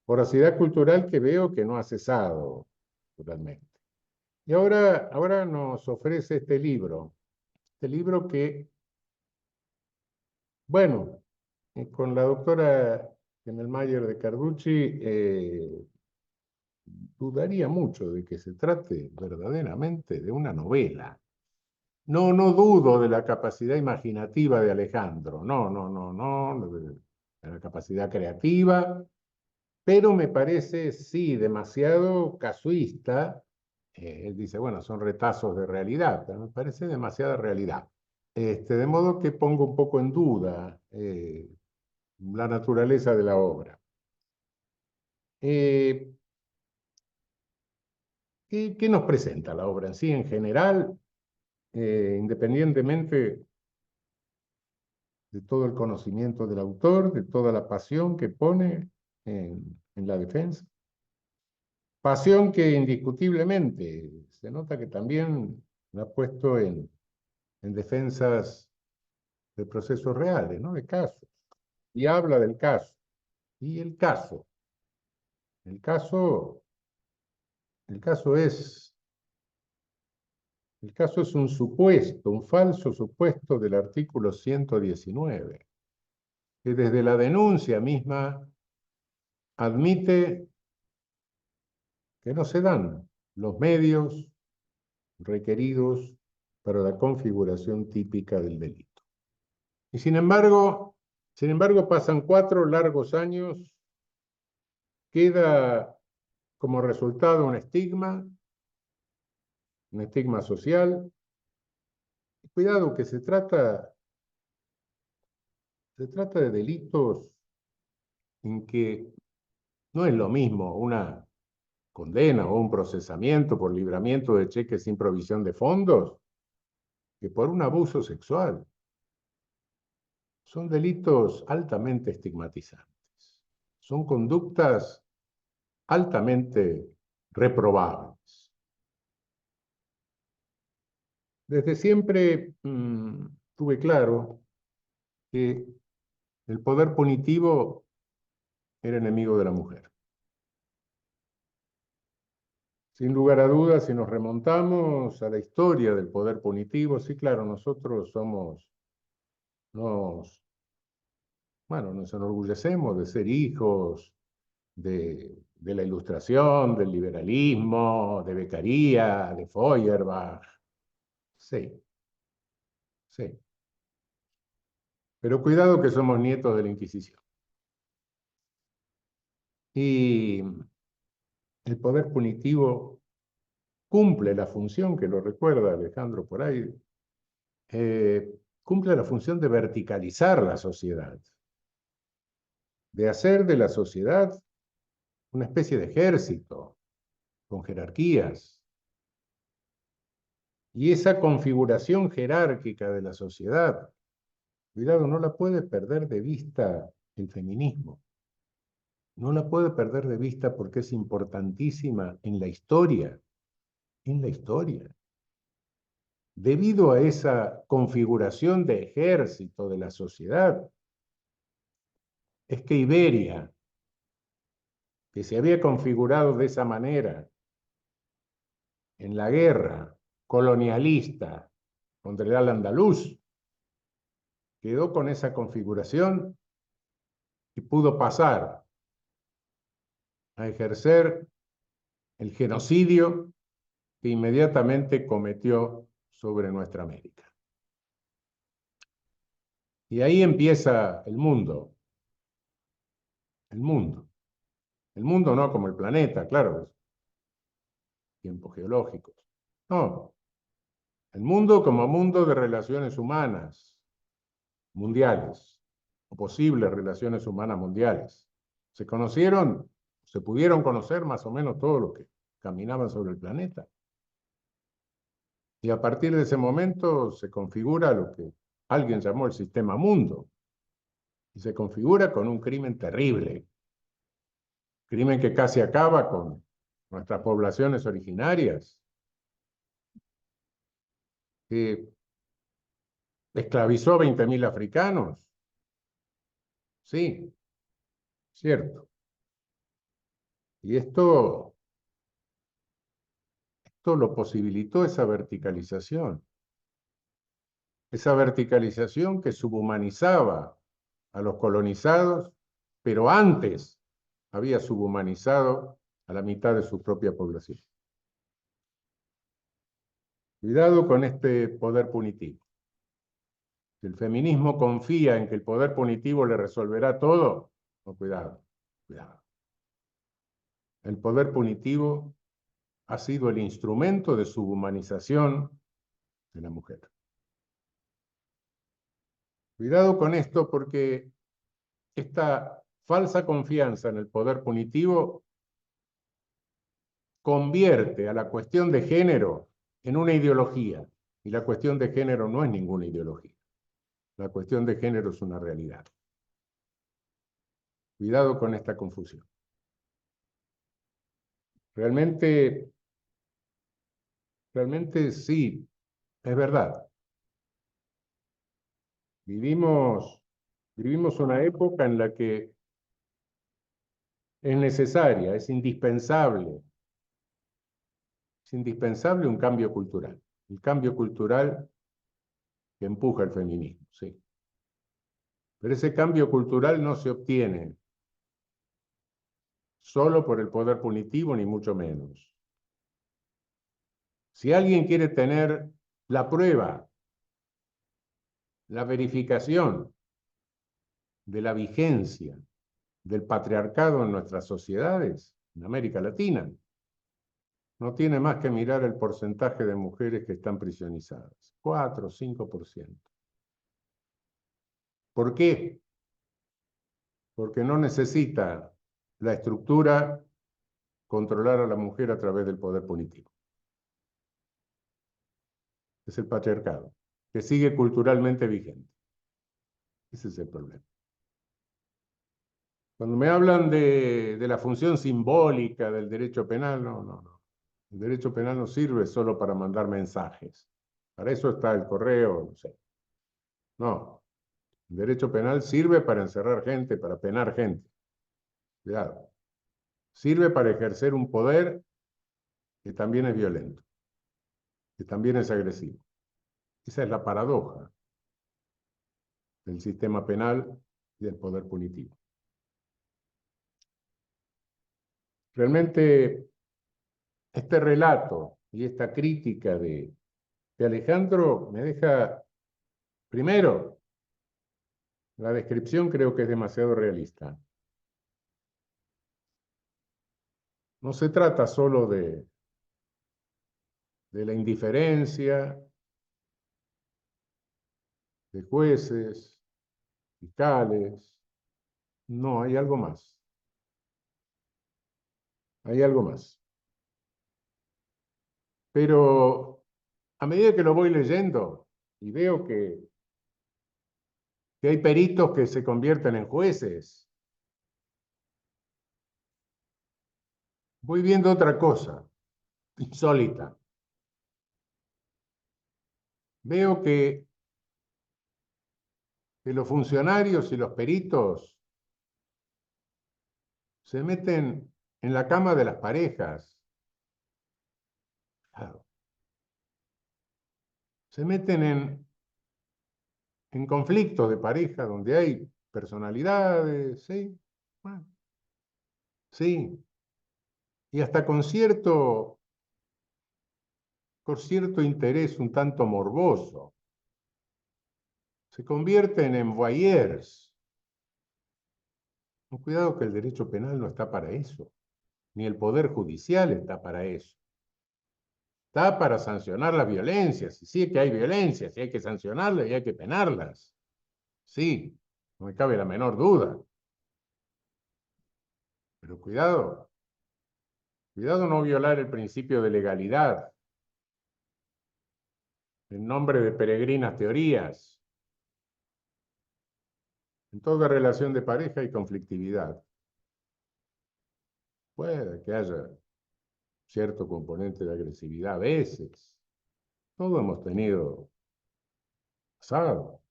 Voracidad cultural que veo que no ha cesado, naturalmente. Y ahora nos ofrece este libro que, bueno, con la doctora Gemmelmayer de Carducci, dudaría mucho de que se trate verdaderamente de una novela. No dudo de la capacidad imaginativa de Alejandro, no, de la capacidad creativa, pero me parece, sí, demasiado casuista. Él dice, bueno, son retazos de realidad, pero me parece demasiada realidad. De modo que pongo un poco en duda la naturaleza de la obra. ¿Qué nos presenta la obra en sí, en general, independientemente de todo el conocimiento del autor, de toda la pasión que pone en la defensa? Pasión que indiscutiblemente se nota que también la ha puesto en defensas de procesos reales, ¿no? De casos. Y habla del caso. Y el caso es un supuesto, un falso supuesto del artículo 119, que desde la denuncia misma admite que no se dan los medios requeridos para la configuración típica del delito. Y sin embargo, pasan 4 largos años, queda como resultado un estigma social. Cuidado, que se trata de delitos en que no es lo mismo una condena o un procesamiento por libramiento de cheques sin provisión de fondos que por un abuso sexual. Son delitos altamente estigmatizantes. Son conductas altamente reprobables. Desde siempre tuve claro que el poder punitivo era enemigo de la mujer. Sin lugar a dudas, si nos remontamos a la historia del poder punitivo, sí, claro, nosotros nos enorgullecemos de ser hijos de la Ilustración, del liberalismo, de Beccaria, de Feuerbach. Sí, sí. Pero cuidado que somos nietos de la Inquisición. Y el poder punitivo cumple la función, que lo recuerda Alejandro por ahí, cumple la función de verticalizar la sociedad, de hacer de la sociedad una especie de ejército, con jerarquías. Y esa configuración jerárquica de la sociedad, cuidado, no la puede perder de vista el feminismo. No la puede perder de vista porque es importantísima en la historia. En la historia. Debido a esa configuración de ejército de la sociedad, es que Iberia, que se había configurado de esa manera en la guerra colonialista contra el Al-Andalus, quedó con esa configuración y pudo pasar a ejercer el genocidio que inmediatamente cometió sobre nuestra América. Y ahí empieza el mundo. El mundo. El mundo no como el planeta, claro, tiempos geológicos. No, el mundo como mundo de relaciones humanas mundiales, o posibles relaciones humanas mundiales. Se conocieron, se pudieron conocer más o menos todos los que caminaban sobre el planeta. Y a partir de ese momento se configura lo que alguien llamó el sistema mundo. Y se configura con un crimen terrible. Crimen que casi acaba con nuestras poblaciones originarias. Que esclavizó a 20.000 africanos. Sí, cierto. Y esto lo posibilitó esa verticalización. Esa verticalización que subhumanizaba a los colonizados, pero antes había subhumanizado a la mitad de su propia población. Cuidado con este poder punitivo. Si el feminismo confía en que el poder punitivo le resolverá todo, no, cuidado, cuidado. El poder punitivo ha sido el instrumento de subhumanización de la mujer. Cuidado con esto porque esta falsa confianza en el poder punitivo convierte a la cuestión de género en una ideología. Y la cuestión de género no es ninguna ideología. La cuestión de género es una realidad. Cuidado con esta confusión. Realmente sí, es verdad. Vivimos una época en la que es necesaria, es indispensable un cambio cultural. El cambio cultural que empuja el feminismo, sí. Pero ese cambio cultural no se obtiene solo por el poder punitivo, ni mucho menos. Si alguien quiere tener la prueba, la verificación de la vigencia del patriarcado en nuestras sociedades, en América Latina, no tiene más que mirar el porcentaje de mujeres que están prisionizadas, 4 o 5%. ¿Por qué? Porque no necesita la estructura controlar a la mujer a través del poder punitivo. Es el patriarcado, que sigue culturalmente vigente. Ese es el problema. Cuando me hablan de la función simbólica del derecho penal, no. El derecho penal no sirve solo para mandar mensajes. Para eso está el correo, no sé. No. El derecho penal sirve para encerrar gente, para penar gente. Cuidado. Sirve para ejercer un poder que también es violento, que también es agresivo. Esa es la paradoja del sistema penal y del poder punitivo. Realmente, este relato y esta crítica de Alejandro me deja, primero, la descripción creo que es demasiado realista. No se trata solo de la indiferencia de jueces, fiscales. No, hay algo más. Hay algo más. Pero a medida que lo voy leyendo y veo que hay peritos que se convierten en jueces, voy viendo otra cosa insólita. Veo que los funcionarios y los peritos se meten en la cama de las parejas. Claro. Se meten en conflictos de pareja donde hay personalidades, ¿sí? Bueno, sí. Y hasta con cierto interés un tanto morboso. Se convierten en voyeurs. Cuidado que el derecho penal no está para eso, ni el poder judicial está para eso. Está para sancionar las violencias, y sí que hay violencias, y hay que sancionarlas y hay que penarlas. Sí, no me cabe la menor duda. Pero cuidado no violar el principio de legalidad en nombre de peregrinas teorías. En toda relación de pareja hay conflictividad. Puede que haya cierto componente de agresividad a veces. Todos hemos tenido pasado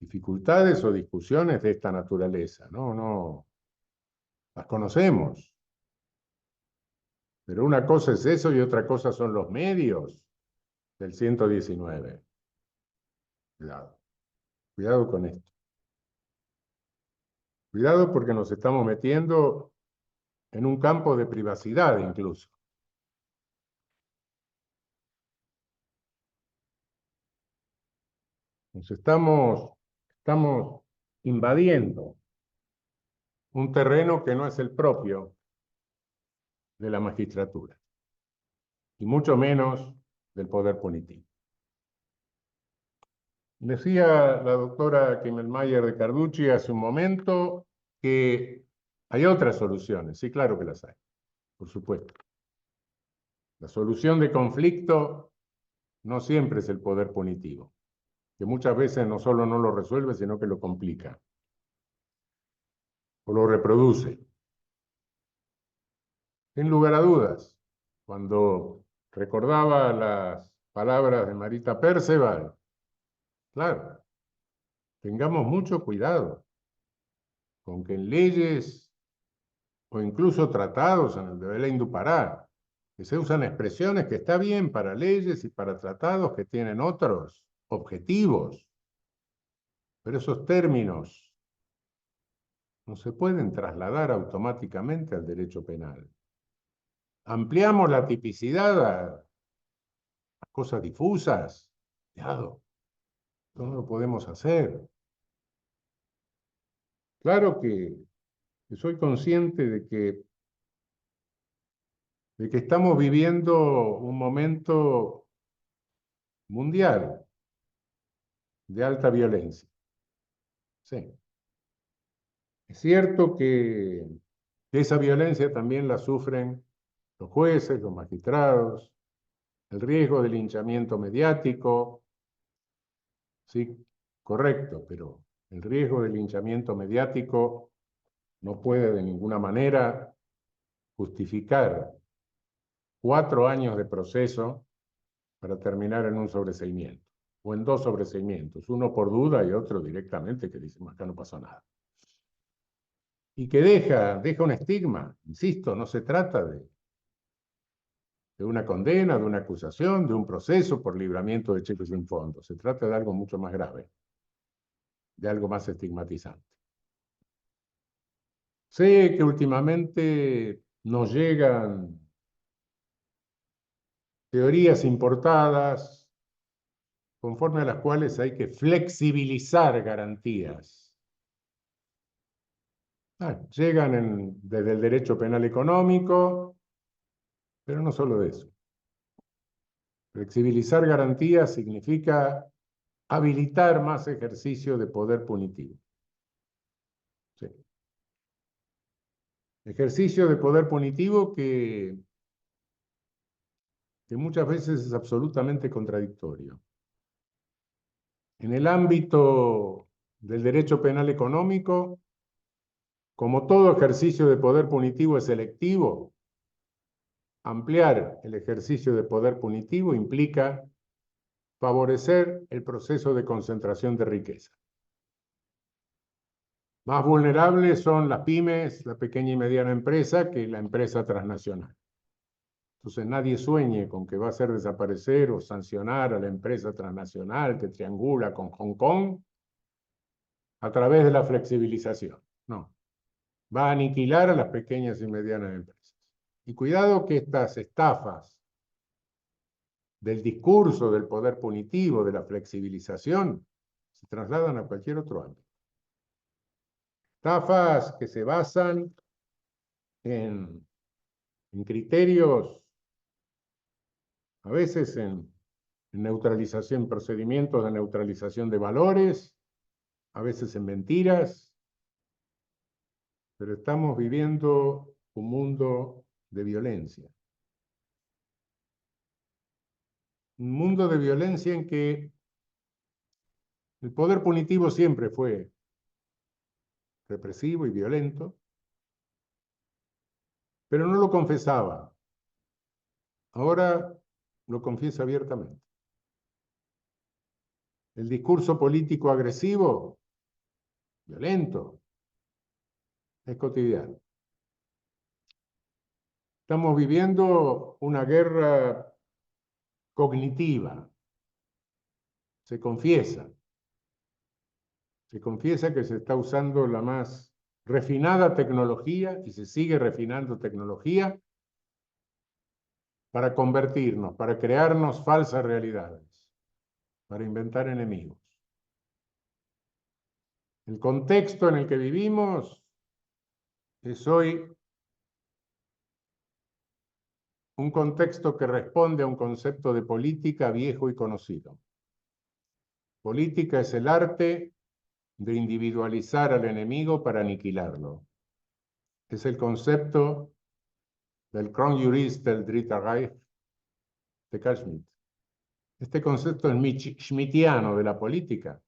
dificultades o discusiones de esta naturaleza. No, las conocemos. Pero una cosa es eso y otra cosa son los medios del 119. Cuidado con esto. Cuidado porque nos estamos metiendo en un campo de privacidad incluso. Nos estamos invadiendo un terreno que no es el propio de la magistratura, y mucho menos del poder punitivo. Decía la doctora Kimmelmayer de Carducci hace un momento que hay otras soluciones. Sí, claro que las hay, por supuesto. La solución de conflicto no siempre es el poder punitivo, que muchas veces no solo no lo resuelve, sino que lo complica o lo reproduce. Sin lugar a dudas, cuando recordaba las palabras de Marita Perceval, claro, tengamos mucho cuidado con que en leyes o incluso tratados en el de Belén do Pará, que se usan expresiones que está bien para leyes y para tratados que tienen otros objetivos, pero esos términos no se pueden trasladar automáticamente al derecho penal. Ampliamos la tipicidad a cosas difusas. Cuidado, no lo podemos hacer. Claro que soy consciente de que estamos viviendo un momento mundial de alta violencia. Sí. Es cierto que esa violencia también la sufren los jueces, los magistrados, el riesgo de linchamiento mediático. Sí, correcto, pero el riesgo de linchamiento mediático no puede de ninguna manera justificar 4 años de proceso para terminar en un sobreseimiento. o en dos sobreseimientos, uno por duda y otro directamente que dice, acá no pasó nada. Y que deja un estigma, insisto, no se trata de una condena, de una acusación, de un proceso por libramiento de cheques sin fondo. Se trata de algo mucho más grave, de algo más estigmatizante. Sé que últimamente nos llegan teorías importadas conforme a las cuales hay que flexibilizar garantías. Llegan desde el derecho penal económico, pero no solo de eso. Flexibilizar garantías significa habilitar más ejercicio de poder punitivo. Sí. Ejercicio de poder punitivo que muchas veces es absolutamente contradictorio. En el ámbito del derecho penal económico, como todo ejercicio de poder punitivo es selectivo, ampliar el ejercicio de poder punitivo implica favorecer el proceso de concentración de riqueza. Más vulnerables son las pymes, la pequeña y mediana empresa, que la empresa transnacional. Entonces nadie sueñe con que va a hacer desaparecer o sancionar a la empresa transnacional que triangula con Hong Kong a través de la flexibilización. No. Va a aniquilar a las pequeñas y medianas empresas. Y cuidado que estas estafas del discurso del poder punitivo, de la flexibilización, se trasladan a cualquier otro ámbito. Estafas que se basan en criterios, a veces en neutralización, procedimientos de neutralización de valores, a veces en mentiras, pero estamos viviendo un mundo de violencia. Un mundo de violencia en que el poder punitivo siempre fue represivo y violento, pero no lo confesaba. Ahora lo confiesa abiertamente. El discurso político agresivo, violento, es cotidiano. Estamos viviendo una guerra cognitiva. Se confiesa que se está usando la más refinada tecnología y se sigue refinando tecnología para convertirnos, para crearnos falsas realidades, para inventar enemigos. El contexto en el que vivimos es hoy un contexto que responde a un concepto de política viejo y conocido. Política es el arte de individualizar al enemigo para aniquilarlo. Es el concepto del Kronjurist del Dritte Reich de Carl Schmitt. Este concepto es schmittiano de la política.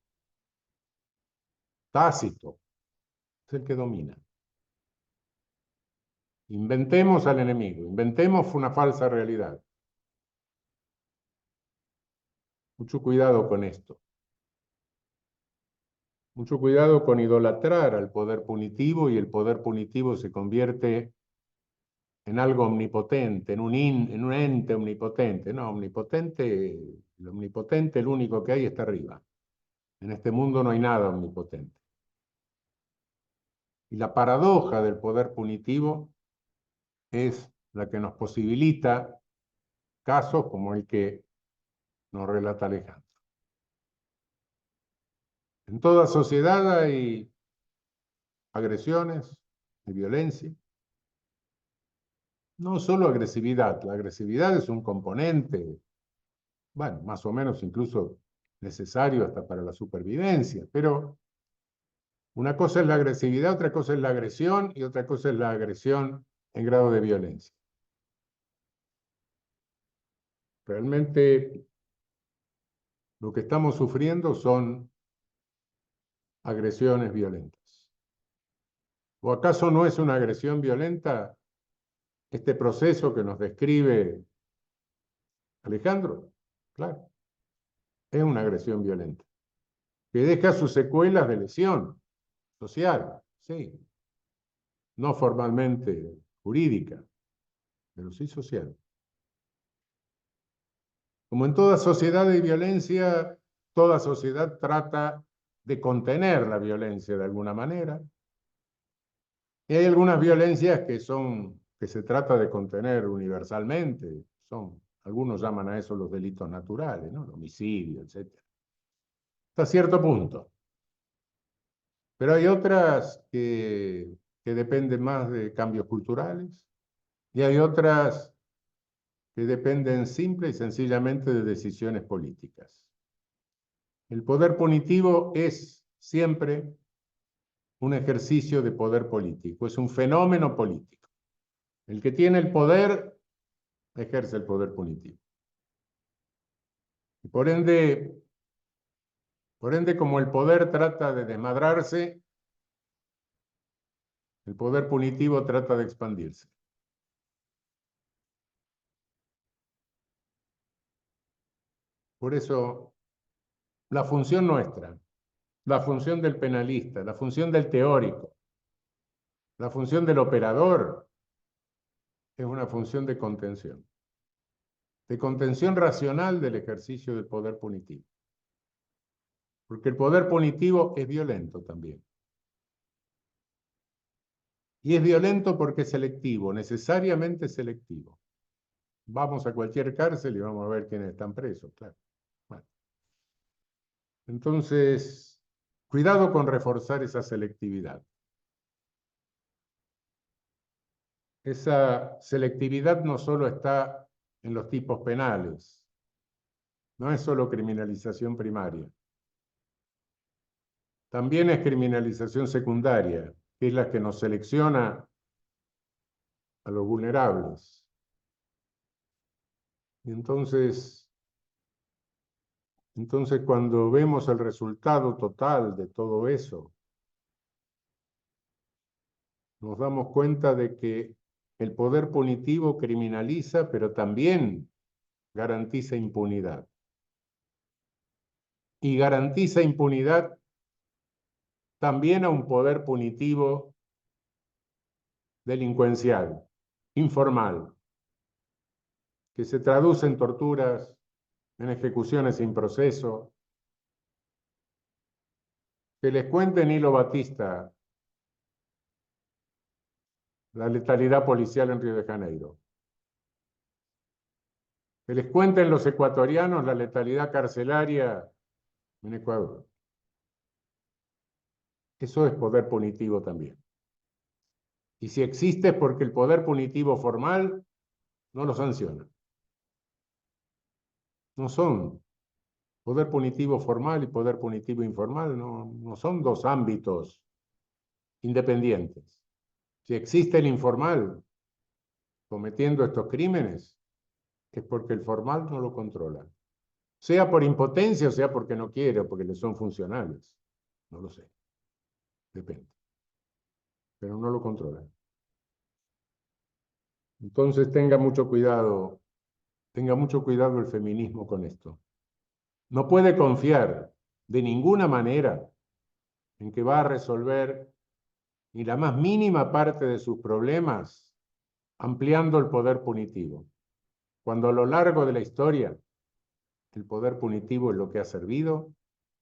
Tácito es el que domina. Inventemos al enemigo, inventemos una falsa realidad. Mucho cuidado con esto. Mucho cuidado con idolatrar al poder punitivo y el poder punitivo se convierte en algo omnipotente, en un ente omnipotente. No, el omnipotente, el único que hay está arriba. En este mundo no hay nada omnipotente. Y la paradoja del poder punitivo es la que nos posibilita casos como el que nos relata Alejandro. En toda sociedad hay agresiones y violencia. No solo agresividad, la agresividad es un componente, bueno, más o menos incluso necesario hasta para la supervivencia, pero una cosa es la agresividad, otra cosa es la agresión y otra cosa es la agresión en grado de violencia. Realmente lo que estamos sufriendo son agresiones violentas. ¿O acaso no es una agresión violenta este proceso que nos describe Alejandro? Claro. es una agresión violenta, que deja sus secuelas de lesión social, sí, no formalmente jurídica, pero sí social. Como en toda sociedad de violencia, toda sociedad trata de contener la violencia de alguna manera. Y hay algunas violencias que se trata de contener universalmente. Algunos llaman a eso los delitos naturales, ¿no? El homicidio, etc. Hasta cierto punto. Pero hay otras que dependen más de cambios culturales y hay otras que dependen simple y sencillamente de decisiones políticas. El poder punitivo es siempre un ejercicio de poder político, es un fenómeno político. El que tiene el poder ejerce el poder punitivo. Y por ende, como el poder trata de desmadrarse, el poder punitivo trata de expandirse. Por eso, la función nuestra, la función del penalista, la función del teórico, la función del operador, es una función de contención racional del ejercicio del poder punitivo. Porque el poder punitivo es violento también. Y es violento porque es selectivo, necesariamente selectivo. Vamos a cualquier cárcel y vamos a ver quiénes están presos, claro. Bueno. Entonces, cuidado con reforzar esa selectividad. Esa selectividad no solo está en los tipos penales, no es solo criminalización primaria. También es criminalización secundaria, que es la que nos selecciona a los vulnerables. Y entonces cuando vemos el resultado total de todo eso, nos damos cuenta de que el poder punitivo criminaliza, pero también garantiza impunidad. Y garantiza impunidad también a un poder punitivo delincuencial, informal, que se traduce en torturas, en ejecuciones sin proceso. Que les cuente Nilo Batista la letalidad policial en Río de Janeiro. Que les cuenten los ecuatorianos la letalidad carcelaria en Ecuador. Eso es poder punitivo también. Y si existe es porque el poder punitivo formal no lo sanciona. No son poder punitivo formal y poder punitivo informal, no son dos ámbitos independientes. Si existe el informal cometiendo estos crímenes, es porque el formal no lo controla. Sea por impotencia o sea porque no quiere o porque le son funcionales. No lo sé. Depende. Pero no lo controla. Entonces tenga mucho cuidado el feminismo con esto. No puede confiar de ninguna manera en que va a resolver ni la más mínima parte de sus problemas ampliando el poder punitivo. Cuando a lo largo de la historia el poder punitivo es lo que ha servido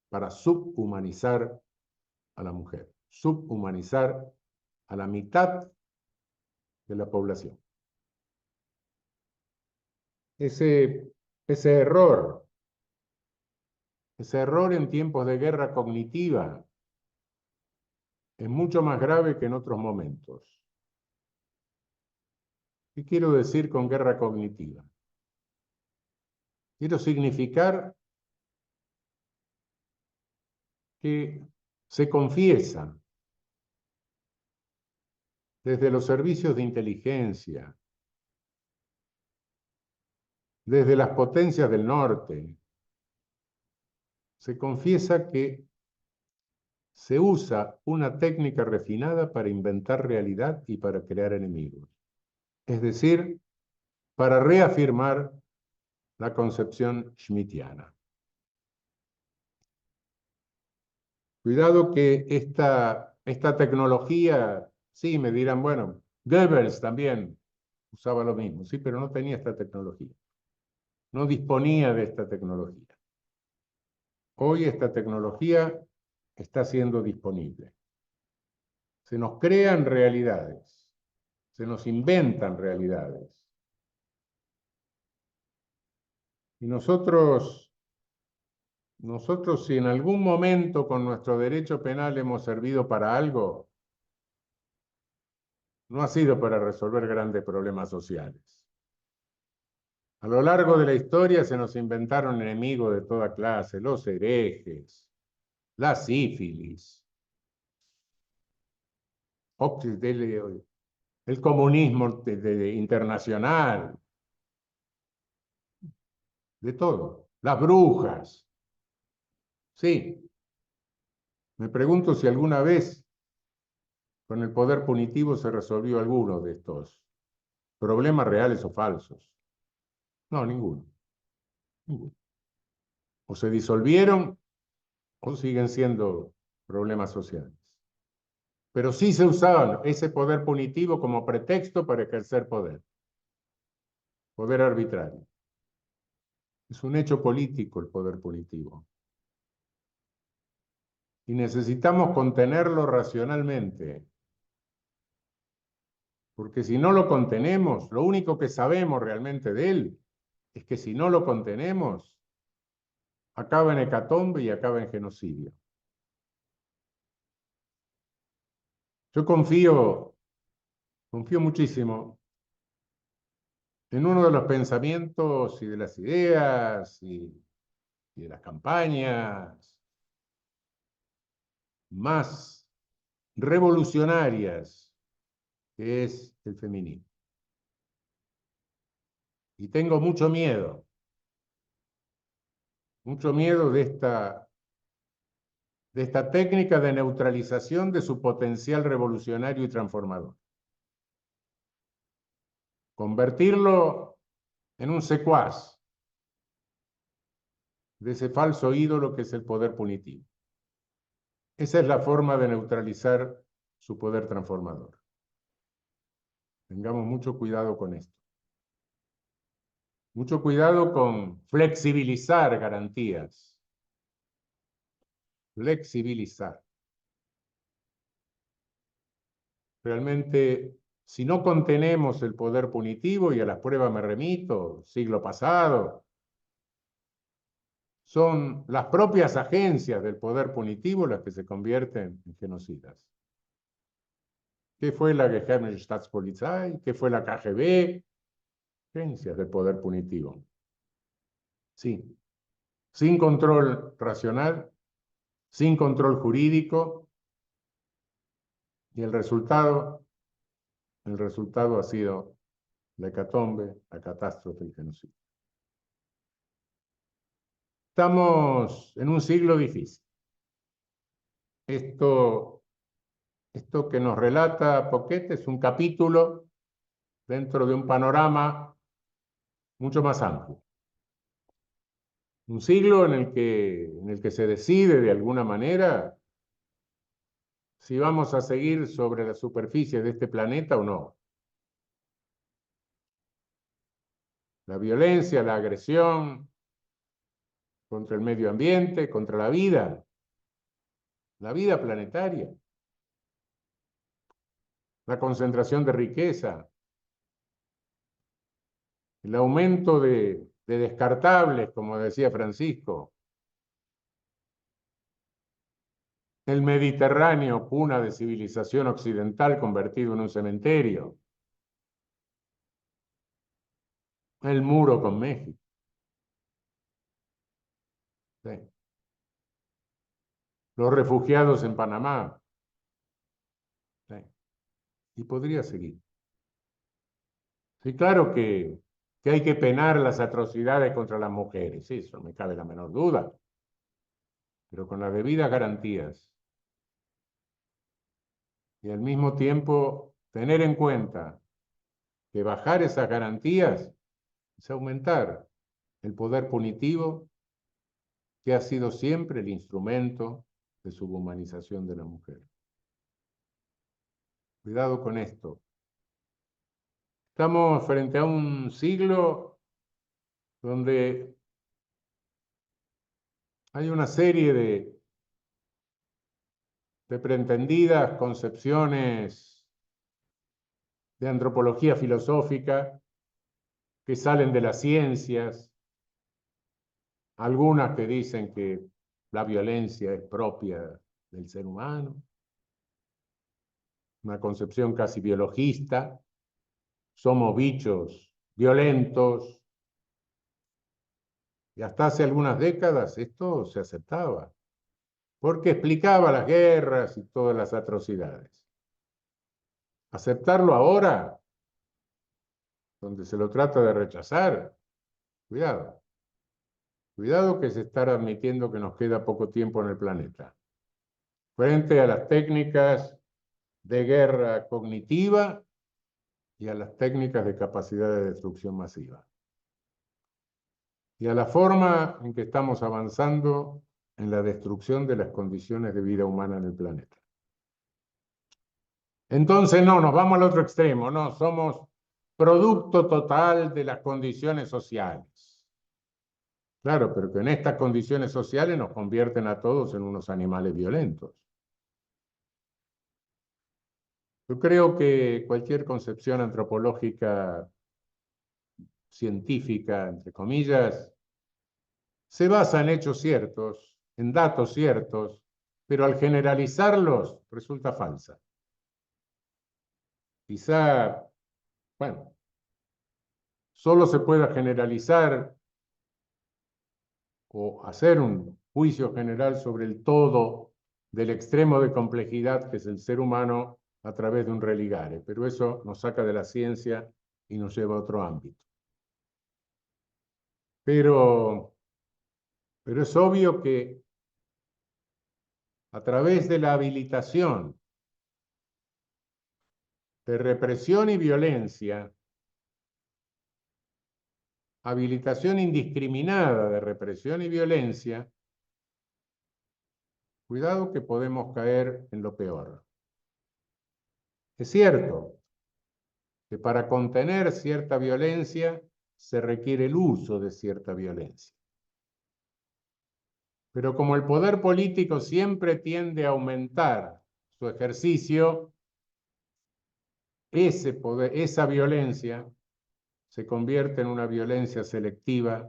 para subhumanizar a la mujer, subhumanizar a la mitad de la población. Ese error en tiempos de guerra cognitiva es mucho más grave que en otros momentos. ¿Qué quiero decir con guerra cognitiva? Quiero significar que se confiesa desde los servicios de inteligencia, desde las potencias del norte, se confiesa que se usa una técnica refinada para inventar realidad y para crear enemigos. Es decir, para reafirmar la concepción schmittiana. Cuidado que esta tecnología, sí, me dirán, bueno, Goebbels también usaba lo mismo, sí, pero no tenía esta tecnología. No disponía de esta tecnología. Hoy esta tecnología está siendo disponible. Se nos crean realidades, se nos inventan realidades. Y nosotros si en algún momento con nuestro derecho penal hemos servido para algo, no ha sido para resolver grandes problemas sociales. A lo largo de la historia se nos inventaron enemigos de toda clase, los herejes, la sífilis, el comunismo internacional, de todo, las brujas. Sí, me pregunto si alguna vez con el poder punitivo se resolvió alguno de estos problemas reales o falsos. No, ninguno. Ninguno. O se disolvieron o siguen siendo problemas sociales. Pero sí se usaba ese poder punitivo como pretexto para ejercer poder. Poder arbitrario. Es un hecho político el poder punitivo. Y necesitamos contenerlo racionalmente. Porque si no lo contenemos, lo único que sabemos realmente de él es que si no lo contenemos, acaba en hecatombe y acaba en genocidio. Yo confío muchísimo en uno de los pensamientos y de las ideas y de las campañas más revolucionarias, que es el feminismo. Y tengo mucho miedo de esta técnica de neutralización de su potencial revolucionario y transformador. Convertirlo en un secuaz de ese falso ídolo que es el poder punitivo. Esa es la forma de neutralizar su poder transformador. Tengamos mucho cuidado con esto. Mucho cuidado con flexibilizar garantías. Flexibilizar. Realmente, si no contenemos el poder punitivo, y a las pruebas me remito, siglo pasado, son las propias agencias del poder punitivo las que se convierten en genocidas. ¿Qué fue la Geheime Staatspolizei? ¿Qué fue la KGB? Agencias del poder punitivo. Sí. Sin control racional, sin control jurídico, y el resultado ha sido la hecatombe, la catástrofe y el genocidio. Estamos en un siglo difícil. Esto que nos relata Poquet es un capítulo dentro de un panorama mucho más amplio. Un siglo en el que se decide de alguna manera si vamos a seguir sobre la superficie de este planeta o no. La violencia, la agresión contra el medio ambiente, contra la vida planetaria, la concentración de riqueza, el aumento de descartables, como decía Francisco, el Mediterráneo, cuna de civilización occidental convertido en un cementerio, el muro con México. Sí. Los refugiados en Panamá. Sí. Y podría seguir. Sí, claro que hay que penar las atrocidades contra las mujeres, sí, eso no me cabe la menor duda, pero con las debidas garantías. Y al mismo tiempo tener en cuenta que bajar esas garantías es aumentar el poder punitivo que ha sido siempre el instrumento de subhumanización de la mujer. Cuidado con esto. Estamos frente a un siglo donde hay una serie de pretendidas concepciones de antropología filosófica que salen de las ciencias, algunas que dicen que la violencia es propia del ser humano, una concepción casi biologista, somos bichos violentos, y hasta hace algunas décadas esto se aceptaba, porque explicaba las guerras y todas las atrocidades. Aceptarlo ahora, donde se lo trata de rechazar, cuidado. Cuidado que se está admitiendo que nos queda poco tiempo en el planeta. Frente a las técnicas de guerra cognitiva y a las técnicas de capacidad de destrucción masiva. Y a la forma en que estamos avanzando en la destrucción de las condiciones de vida humana en el planeta. Entonces no, nos vamos al otro extremo, no, somos producto total de las condiciones sociales. Claro, pero que en estas condiciones sociales nos convierten a todos en unos animales violentos. Yo creo que cualquier concepción antropológica, científica, entre comillas, se basa en hechos ciertos, en datos ciertos, pero al generalizarlos resulta falsa. Quizá, bueno, solo se pueda generalizar o hacer un juicio general sobre el todo del extremo de complejidad que es el ser humano a través de un religare, pero eso nos saca de la ciencia y nos lleva a otro ámbito. Pero es obvio que a través de la habilitación de represión y violencia, habilitación indiscriminada de represión y violencia, cuidado que podemos caer en lo peor. Es cierto que para contener cierta violencia se requiere el uso de cierta violencia. Pero como el poder político siempre tiende a aumentar su ejercicio, ese poder, esa violencia se convierte en una violencia selectiva,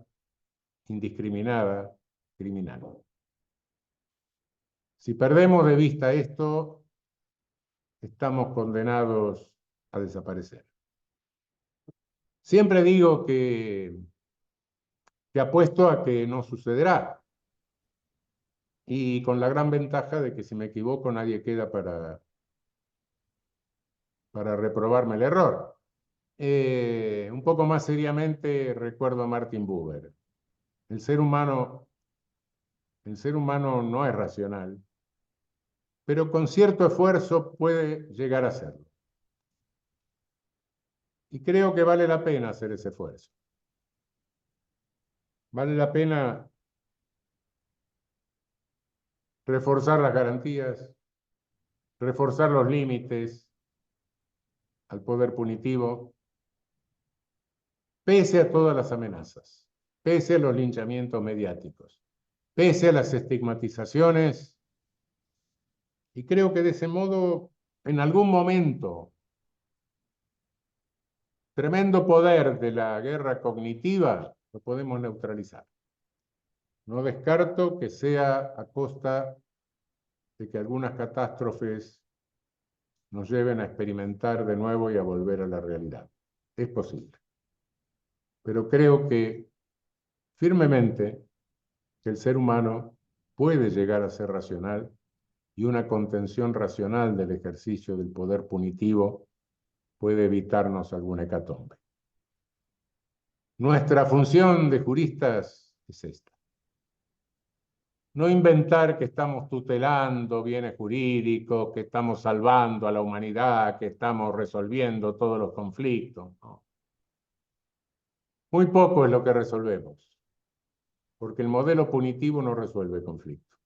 indiscriminada, criminal. Si perdemos de vista esto, estamos condenados a desaparecer. Siempre digo que apuesto a que no sucederá. Y con la gran ventaja de que si me equivoco nadie queda para reprobarme el error. Un poco más seriamente recuerdo a Martin Buber. El ser humano no es racional, pero con cierto esfuerzo puede llegar a serlo. Y creo que vale la pena hacer ese esfuerzo. Vale la pena reforzar las garantías, reforzar los límites al poder punitivo, pese a todas las amenazas, pese a los linchamientos mediáticos, pese a las estigmatizaciones, y creo que de ese modo, en algún momento, tremendo poder de la guerra cognitiva lo podemos neutralizar. No descarto que sea a costa de que algunas catástrofes nos lleven a experimentar de nuevo y a volver a la realidad. Es posible. Pero creo que firmemente que el ser humano puede llegar a ser racional y una contención racional del ejercicio del poder punitivo puede evitarnos alguna hecatombe. Nuestra función de juristas es esta. No inventar que estamos tutelando bienes jurídicos, que estamos salvando a la humanidad, que estamos resolviendo todos los conflictos. No. Muy poco es lo que resolvemos, porque el modelo punitivo no resuelve conflictos.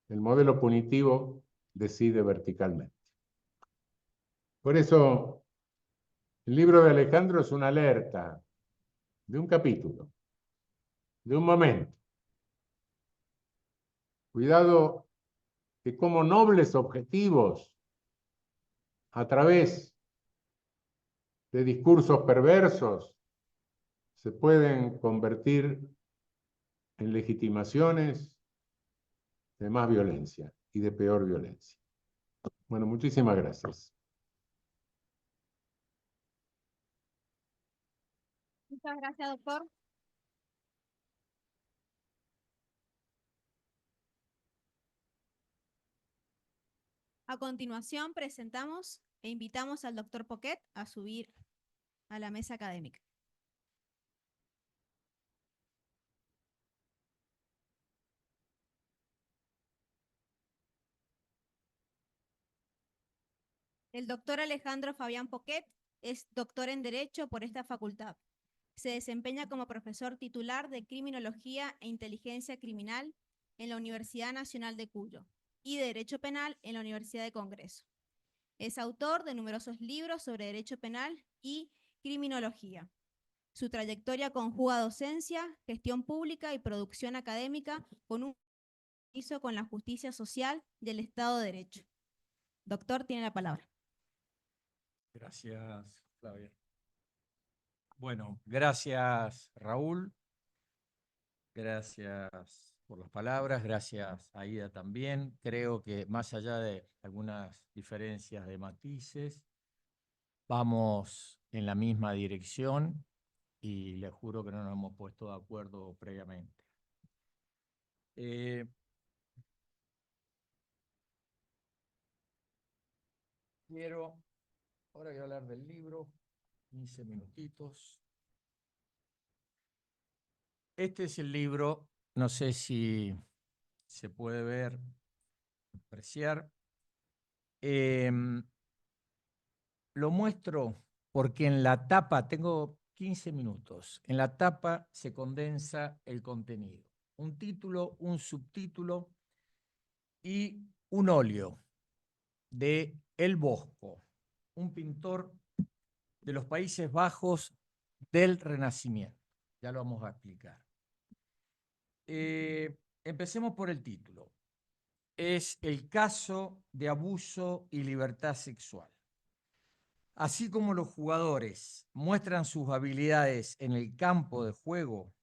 el modelo punitivo decide verticalmente. Por eso, el libro de Alejandro es una alerta de un capítulo, de un momento. Cuidado de cómo nobles objetivos, a través de discursos perversos, se pueden convertir en legitimaciones de más violencia y de peor violencia. Bueno, muchísimas gracias. Muchas gracias, doctor. A continuación, presentamos e invitamos al doctor Poquet a subir a la mesa académica. El doctor Alejandro Fabián Poquet es doctor en Derecho por esta facultad. Se desempeña como profesor titular de Criminología e Inteligencia Criminal en la Universidad Nacional de Cuyo y de Derecho Penal en la Universidad de Congreso. Es autor de numerosos libros sobre Derecho Penal y Criminología. Su trayectoria conjuga docencia, gestión pública y producción académica con un compromiso con la justicia social y el Estado de Derecho. Doctor, tiene la palabra. Gracias, Flavia. Bueno, gracias, Raúl. Gracias por las palabras, gracias, Aida, también. Creo que más allá de algunas diferencias de matices, vamos en la misma dirección y les juro que no nos hemos puesto de acuerdo previamente. Ahora voy a hablar del libro, 15 minutitos. Este es el libro, no sé si se puede ver, apreciar. Lo muestro porque en la tapa, tengo 15 minutos, en la tapa se condensa el contenido. Un título, un subtítulo y un óleo de El Bosco, un pintor de los Países Bajos del Renacimiento. Ya lo vamos a explicar. Empecemos por el título. Es el caso de abuso y libertad sexual. Así como los jugadores muestran sus habilidades en el campo de juego,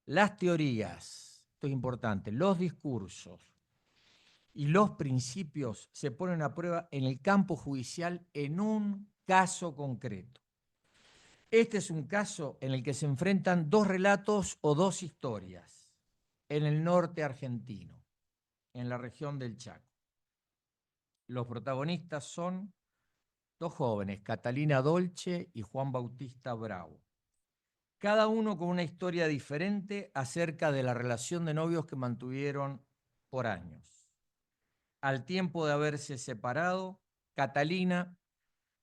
las teorías, esto es importante, los discursos y los principios se ponen a prueba en el campo judicial en un caso concreto. Este es un caso en el que se enfrentan dos relatos o dos historias en el norte argentino, en la región del Chaco. Los protagonistas son dos jóvenes, Catalina Dolce y Juan Bautista Bravo. Cada uno con una historia diferente acerca de la relación de novios que mantuvieron por años. Al tiempo de haberse separado, Catalina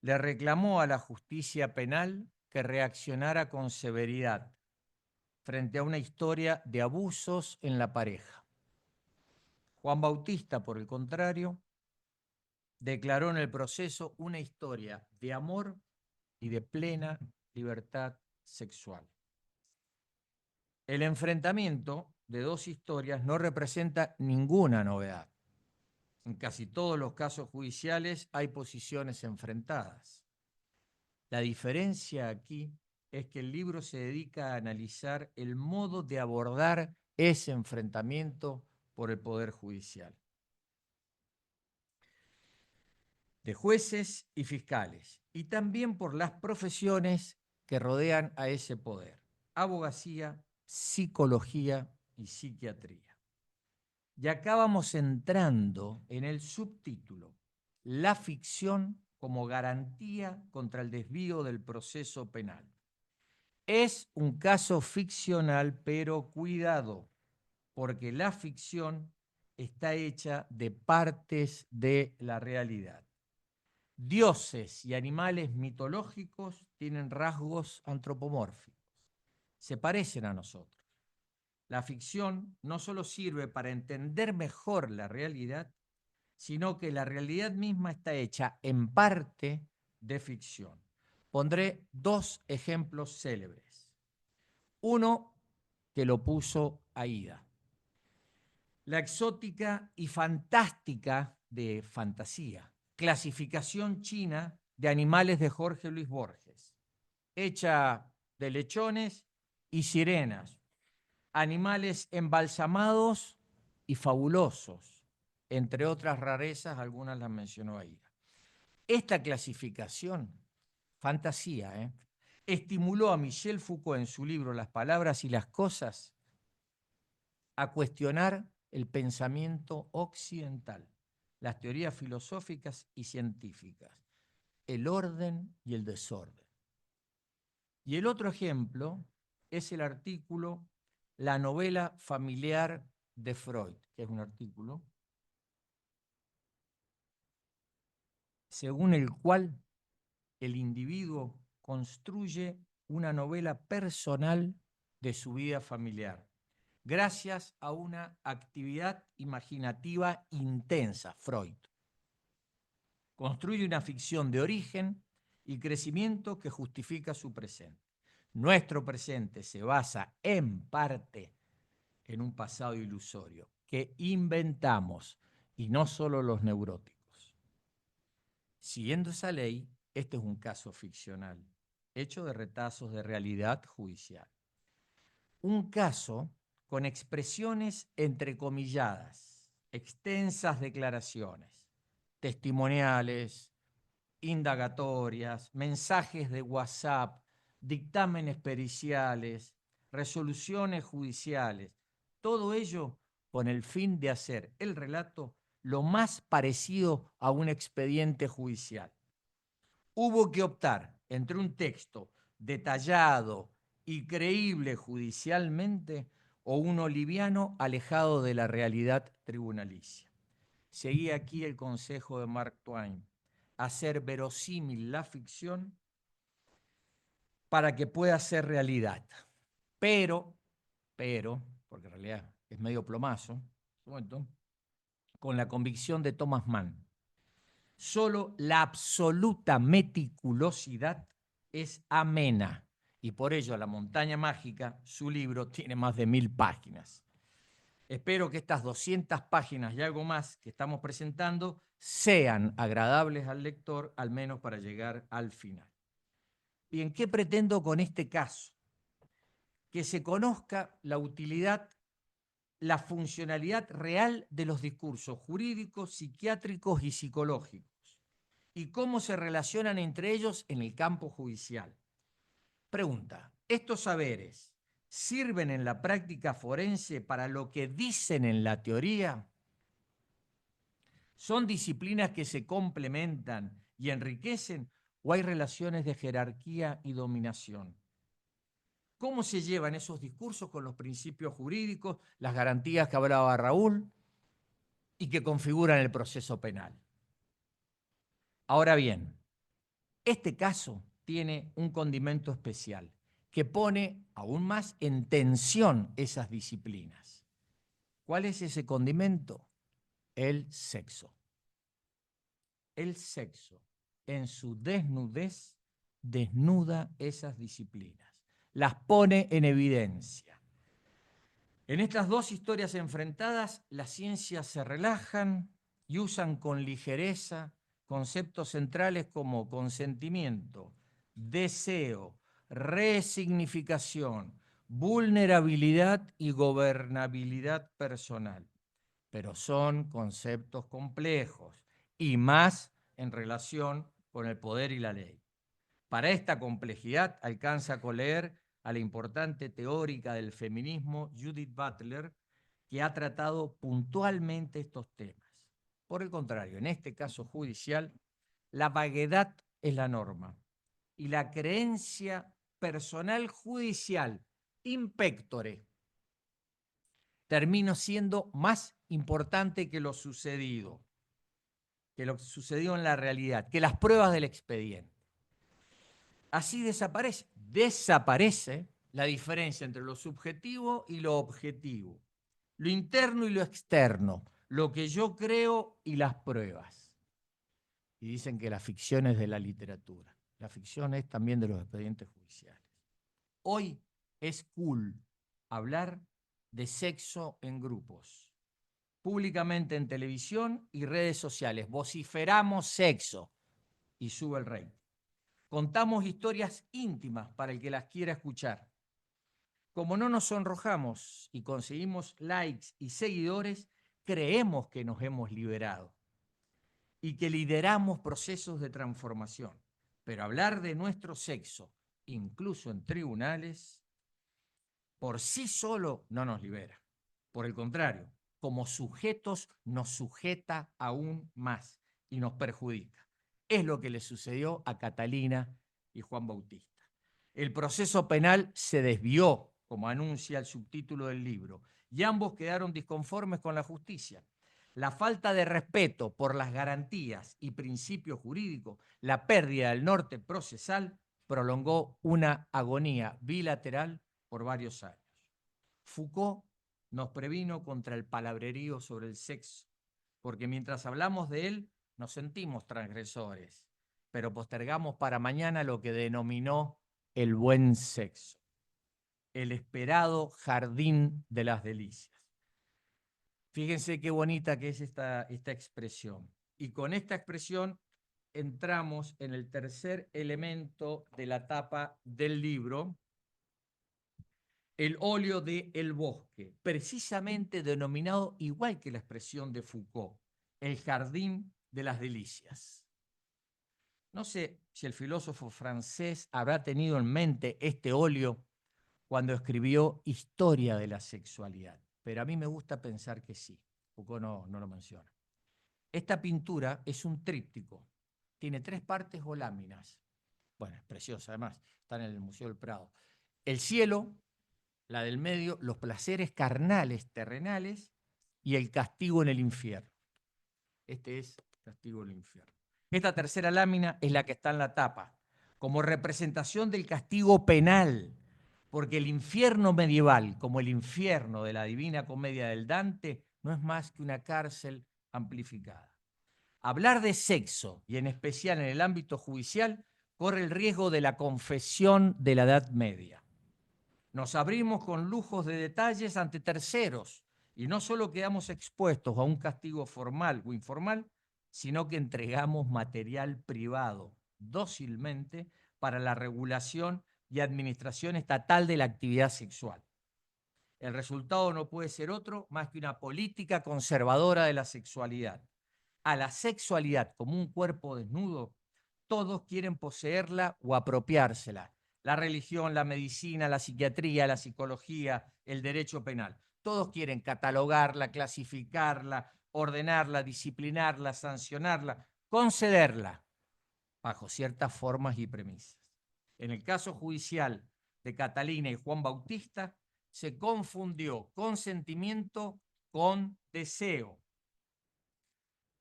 le reclamó a la justicia penal que reaccionara con severidad frente a una historia de abusos en la pareja. Juan Bautista, por el contrario, declaró en el proceso una historia de amor y de plena libertad sexual. El enfrentamiento de dos historias no representa ninguna novedad. En casi todos los casos judiciales hay posiciones enfrentadas. La diferencia aquí es que el libro se dedica a analizar el modo de abordar ese enfrentamiento por el Poder Judicial, de jueces y fiscales, y también por las profesiones que rodean a ese poder: abogacía, psicología y psiquiatría. Y acá vamos entrando en el subtítulo: la ficción como garantía contra el desvío del proceso penal. Es un caso ficcional, pero cuidado, porque la ficción está hecha de partes de la realidad. Dioses y animales mitológicos tienen rasgos antropomórficos, se parecen a nosotros. La ficción no solo sirve para entender mejor la realidad, sino que la realidad misma está hecha en parte de ficción. Pondré dos ejemplos célebres. Uno que lo puso Aida. La exótica y fantástica de fantasía, clasificación china de animales de Jorge Luis Borges, hecha de lechones y sirenas, animales embalsamados y fabulosos, entre otras rarezas, algunas las mencionó ahí. Esta clasificación, fantasía, estimuló a Michel Foucault en su libro Las palabras y las cosas a cuestionar el pensamiento occidental, las teorías filosóficas y científicas, el orden y el desorden. Y el otro ejemplo es el artículo La novela familiar de Freud, que es un artículo según el cual el individuo construye una novela personal de su vida familiar, gracias a una actividad imaginativa intensa, Freud. Construye una ficción de origen y crecimiento que justifica su presente. Nuestro presente se basa en parte en un pasado ilusorio que inventamos, y no solo los neuróticos. Siguiendo esa ley, este es un caso ficcional, hecho de retazos de realidad judicial. Un caso con expresiones entrecomilladas, extensas declaraciones, testimoniales, indagatorias, mensajes de WhatsApp, dictámenes periciales, resoluciones judiciales, todo ello con el fin de hacer el relato lo más parecido a un expediente judicial. Hubo que optar entre un texto detallado y creíble judicialmente o uno liviano alejado de la realidad tribunalicia. Seguí aquí el consejo de Mark Twain: hacer verosímil la ficción para que pueda ser realidad. Pero, porque en realidad es medio plomazo, con la convicción de Thomas Mann, solo la absoluta meticulosidad es amena, y por ello La montaña mágica, su libro, tiene más de 1000 páginas. Espero que estas 200 páginas y algo más que estamos presentando sean agradables al lector, al menos para llegar al final. Bien, ¿qué pretendo con este caso? Que se conozca la utilidad, la funcionalidad real de los discursos jurídicos, psiquiátricos y psicológicos, y cómo se relacionan entre ellos en el campo judicial. Pregunta: ¿estos saberes sirven en la práctica forense para lo que dicen en la teoría? ¿Son disciplinas que se complementan y enriquecen o hay relaciones de jerarquía y dominación? ¿Cómo se llevan esos discursos con los principios jurídicos, las garantías que hablaba Raúl y que configuran el proceso penal? Ahora bien, este caso tiene un condimento especial que pone aún más en tensión esas disciplinas. ¿Cuál es ese condimento? El sexo. El sexo, en su desnudez, desnuda esas disciplinas, las pone en evidencia. En estas dos historias enfrentadas, las ciencias se relajan y usan con ligereza conceptos centrales como consentimiento, deseo, resignificación, vulnerabilidad y gobernabilidad personal. Pero son conceptos complejos y más en relación con el poder y la ley. Para esta complejidad alcanza a coleer a la importante teórica del feminismo Judith Butler, que ha tratado puntualmente estos temas. Por el contrario, en este caso judicial, la vaguedad es la norma y la creencia personal judicial in pectore termina siendo más importante que lo sucedido en la realidad, que las pruebas del expediente. Así desaparece la diferencia entre lo subjetivo y lo objetivo, lo interno y lo externo, lo que yo creo y las pruebas. Y dicen que la ficción es de la literatura. La ficción es también de los expedientes judiciales. Hoy es cool hablar de sexo en grupos, públicamente en televisión y redes sociales. Vociferamos sexo y sube el rating. Contamos historias íntimas para el que las quiera escuchar. Como no nos sonrojamos y conseguimos likes y seguidores, creemos que nos hemos liberado y que lideramos procesos de transformación. Pero hablar de nuestro sexo, incluso en tribunales, por sí solo no nos libera. Por el contrario, como sujetos nos sujeta aún más y nos perjudica. Es lo que le sucedió a Catalina y Juan Bautista. El proceso penal se desvió, como anuncia el subtítulo del libro, y ambos quedaron disconformes con la justicia. La falta de respeto por las garantías y principios jurídicos, la pérdida del norte procesal, prolongó una agonía bilateral por varios años. Foucault nos previno contra el palabrerío sobre el sexo, porque mientras hablamos de él nos sentimos transgresores, pero postergamos para mañana lo que denominó el buen sexo, el esperado jardín de las delicias. Fíjense qué bonita que es esta expresión. Y con esta expresión entramos en el tercer elemento de la tapa del libro, el óleo de El Bosque, precisamente denominado igual que la expresión de Foucault, el jardín de las delicias. No sé si el filósofo francés habrá tenido en mente este óleo cuando escribió Historia de la Sexualidad, pero a mí me gusta pensar que sí. Foucault no lo menciona. Esta pintura es un tríptico, tiene 3 partes o láminas. Bueno, es preciosa además, está en el Museo del Prado. El cielo, la del medio, los placeres carnales, terrenales, y el castigo en el infierno. Este es castigo en el infierno. Esta tercera lámina es la que está en la tapa, como representación del castigo penal, porque el infierno medieval, como el infierno de la Divina Comedia del Dante, no es más que una cárcel amplificada. Hablar de sexo, y en especial en el ámbito judicial, corre el riesgo de la confesión de la Edad Media. Nos abrimos con lujos de detalles ante terceros y no solo quedamos expuestos a un castigo formal o informal, sino que entregamos material privado dócilmente para la regulación y administración estatal de la actividad sexual. El resultado no puede ser otro más que una política conservadora de la sexualidad. A la sexualidad como un cuerpo desnudo, todos quieren poseerla o apropiársela. La religión, la medicina, la psiquiatría, la psicología, el derecho penal. Todos quieren catalogarla, clasificarla, ordenarla, disciplinarla, sancionarla, concederla, bajo ciertas formas y premisas. En el caso judicial de Catalina y Juan Bautista, se confundió consentimiento con deseo,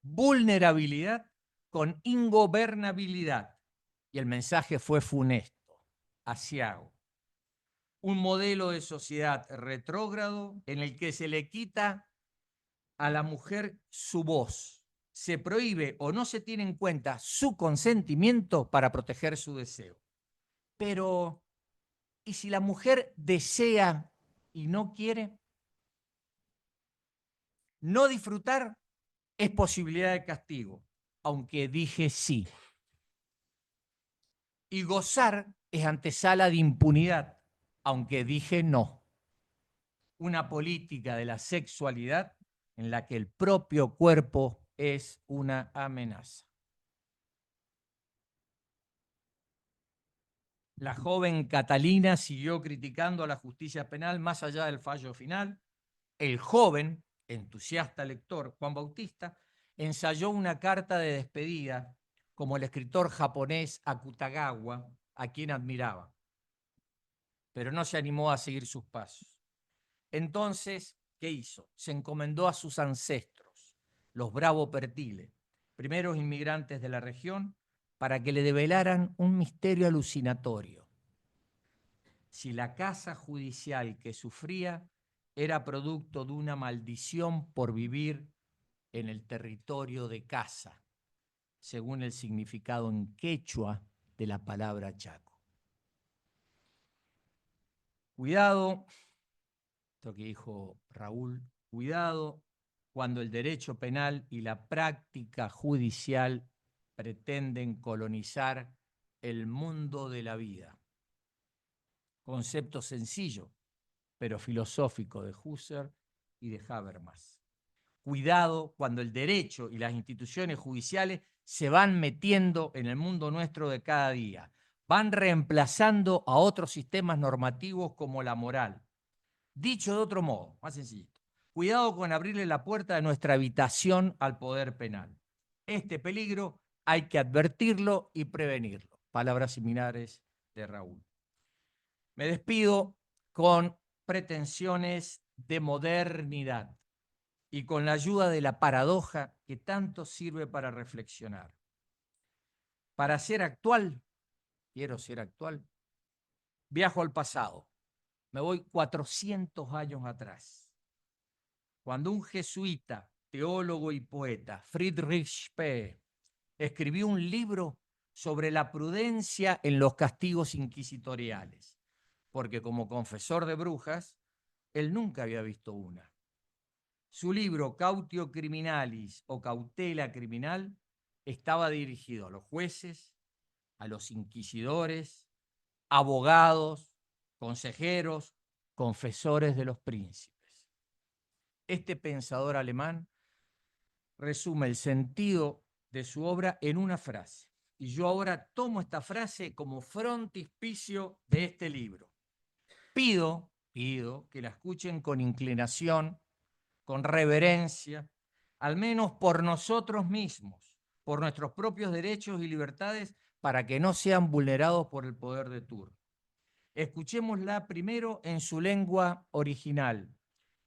vulnerabilidad con ingobernabilidad, y el mensaje fue funesto, aciago. Un modelo de sociedad retrógrado en el que se le quita a la mujer su voz, se prohíbe o no se tiene en cuenta su consentimiento para proteger su deseo. Pero, ¿y si la mujer desea y no quiere? No disfrutar es posibilidad de castigo, aunque dije sí. Y gozar es antesala de impunidad, aunque dije no. Una política de la sexualidad en la que el propio cuerpo es una amenaza. La joven Catalina siguió criticando a la justicia penal más allá del fallo final. El joven, entusiasta lector, Juan Bautista, ensayó una carta de despedida como el escritor japonés Akutagawa, a quien admiraba, pero no se animó a seguir sus pasos. Entonces, ¿qué hizo? Se encomendó a sus ancestros, los Bravo Pertile, primeros inmigrantes de la región, para que le develaran un misterio alucinatorio. si la casa judicial que sufría era producto de una maldición por vivir en el territorio de casa, según el significado en quechua de la palabra chaco. Cuidado, esto que dijo Raúl, cuidado cuando el derecho penal y la práctica judicial pretenden colonizar el mundo de la vida. Concepto sencillo, pero filosófico de Husserl y de Habermas. Cuidado cuando el derecho y las instituciones judiciales se van metiendo en el mundo nuestro de cada día, van reemplazando a otros sistemas normativos como la moral. Dicho de otro modo, más sencillito, cuidado con abrirle la puerta de nuestra habitación al poder penal. Este peligro hay que advertirlo y prevenirlo. Palabras similares de Raúl. Me despido con pretensiones de modernidad y con la ayuda de la paradoja que tanto sirve para reflexionar. Para ser actual, quiero ser actual, viajo al pasado. Me voy 400 años atrás, cuando un jesuita, teólogo y poeta, Friedrich Speer, escribió un libro sobre la prudencia en los castigos inquisitoriales, porque como confesor de brujas, él nunca había visto una. Su libro Cautio Criminalis o Cautela Criminal estaba dirigido a los jueces, a los inquisidores, abogados, consejeros, confesores de los príncipes. Este pensador alemán resume el sentido de su obra en una frase. Y yo ahora tomo esta frase como frontispicio de este libro. Pido que la escuchen con inclinación, con reverencia, al menos por nosotros mismos, por nuestros propios derechos y libertades, para que no sean vulnerados por el poder de turno. Escuchémosla primero en su lengua original,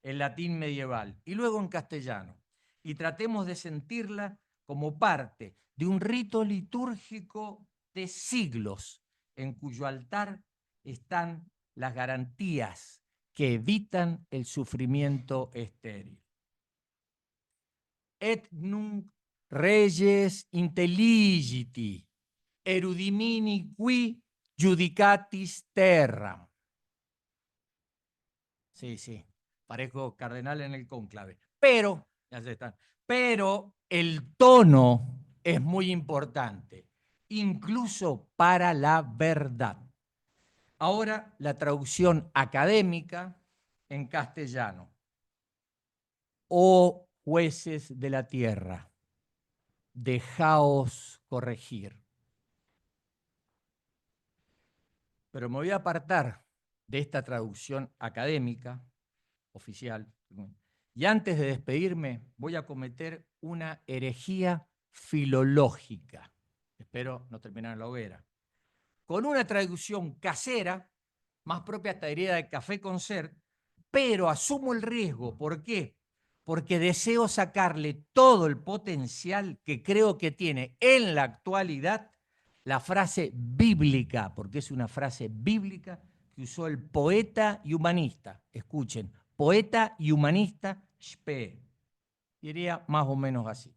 el latín medieval, y luego en castellano, y tratemos de sentirla como parte de un rito litúrgico de siglos, en cuyo altar están las garantías que evitan el sufrimiento estéril. Et nunc reges intelligiti, erudimini qui judicatis terram. Sí, parezco cardenal en el cónclave. Pero, ya se están, pero el tono es muy importante, incluso para la verdad. Ahora la traducción académica en castellano. Oh jueces de la tierra, dejaos corregir. Pero me voy a apartar de esta traducción académica, oficial, y antes de despedirme voy a cometer una herejía filológica. Espero no terminar en la hoguera. Con una traducción casera, más propia hasta diría de café concert, pero asumo el riesgo. ¿Por qué? Porque deseo sacarle todo el potencial que creo que tiene en la actualidad la frase bíblica, porque es una frase bíblica que usó el poeta y humanista. Escuchen, poeta y humanista Speer. Diría más o menos así.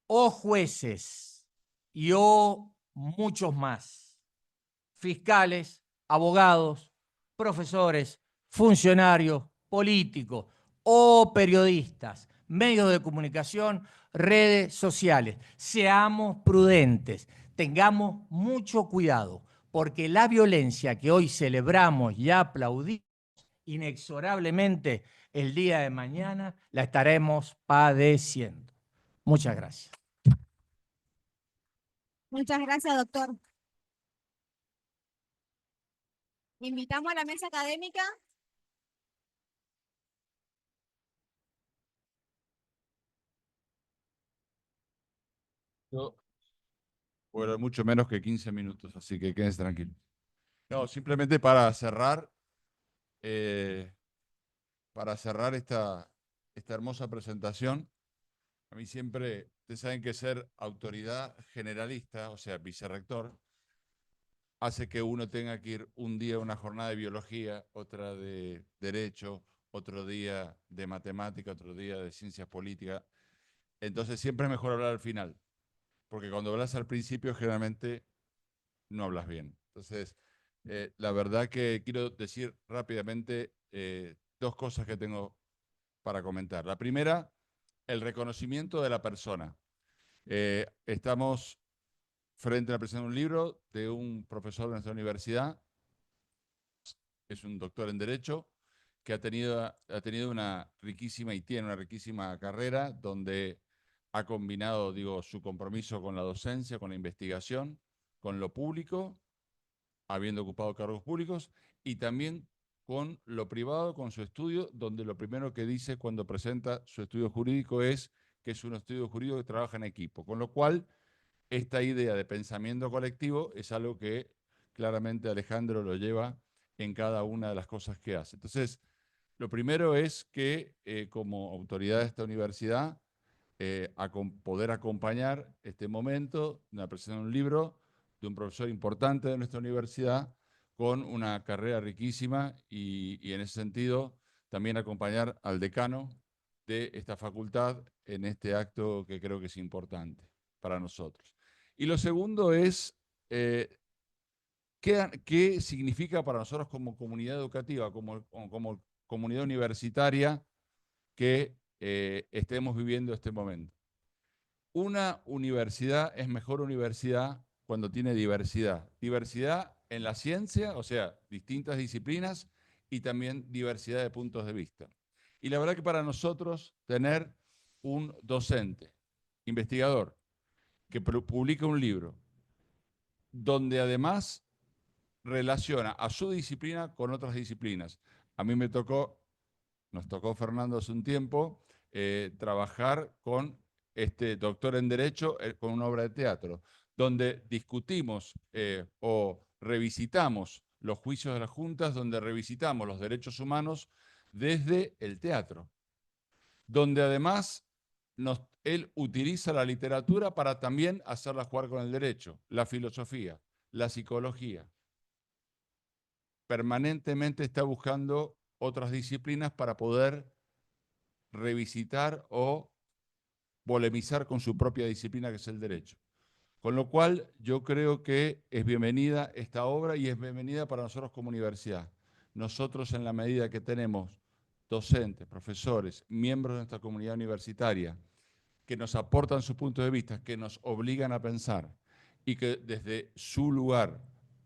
Oh jueces y oh muchos más, fiscales, abogados, profesores, funcionarios, políticos o periodistas, medios de comunicación, redes sociales. Seamos prudentes, tengamos mucho cuidado, porque la violencia que hoy celebramos y aplaudimos, inexorablemente el día de mañana la estaremos padeciendo. Muchas gracias. Muchas gracias, doctor. Invitamos a la mesa académica. Yo voy a hablar mucho menos que 15 minutos, así que quédense tranquilos. No, simplemente para cerrar esta hermosa presentación, a mí siempre, ustedes saben que ser autoridad generalista, o sea, vicerrector, hace que uno tenga que ir un día a una jornada de biología, otra de derecho, otro día de matemática, otro día de ciencias políticas. Entonces siempre es mejor hablar al final, porque cuando hablas al principio generalmente no hablas bien. Entonces, la verdad que quiero decir rápidamente dos cosas que tengo para comentar. La primera, el reconocimiento de la persona. Estamos frente a la presentación de un libro de un profesor de nuestra universidad, es un doctor en Derecho, que ha tenido una riquísima y tiene una riquísima carrera donde ha combinado, digo, su compromiso con la docencia, con la investigación, con lo público, habiendo ocupado cargos públicos, y también con lo privado, con su estudio, donde lo primero que dice cuando presenta su estudio jurídico es que es un estudio jurídico que trabaja en equipo, con lo cual esta idea de pensamiento colectivo es algo que claramente Alejandro lo lleva en cada una de las cosas que hace. Entonces, lo primero es que como autoridad de esta universidad, poder acompañar este momento de la presentación de un libro de un profesor importante de nuestra universidad con una carrera riquísima y en ese sentido también acompañar al decano de esta facultad en este acto que creo que es importante para nosotros. Y lo segundo es qué significa para nosotros como comunidad educativa, como comunidad universitaria, que estemos viviendo este momento. Una universidad es mejor universidad cuando tiene diversidad. Diversidad en la ciencia, o sea, distintas disciplinas, y también diversidad de puntos de vista. Y la verdad que para nosotros tener un docente, investigador, que publica un libro, donde además relaciona a su disciplina con otras disciplinas. A mí nos tocó Fernando hace un tiempo, trabajar con este doctor en Derecho con una obra de teatro, donde discutimos o revisitamos los juicios de las juntas, donde revisitamos los derechos humanos desde el teatro, donde además él utiliza la literatura para también hacerla jugar con el derecho, la filosofía, la psicología. Permanentemente está buscando otras disciplinas para poder revisitar o polemizar con su propia disciplina, que es el derecho. Con lo cual, yo creo que es bienvenida esta obra y es bienvenida para nosotros como universidad. Nosotros, en la medida que tenemos docentes, profesores, miembros de nuestra comunidad universitaria, que nos aportan su punto de vista, que nos obligan a pensar y que desde su lugar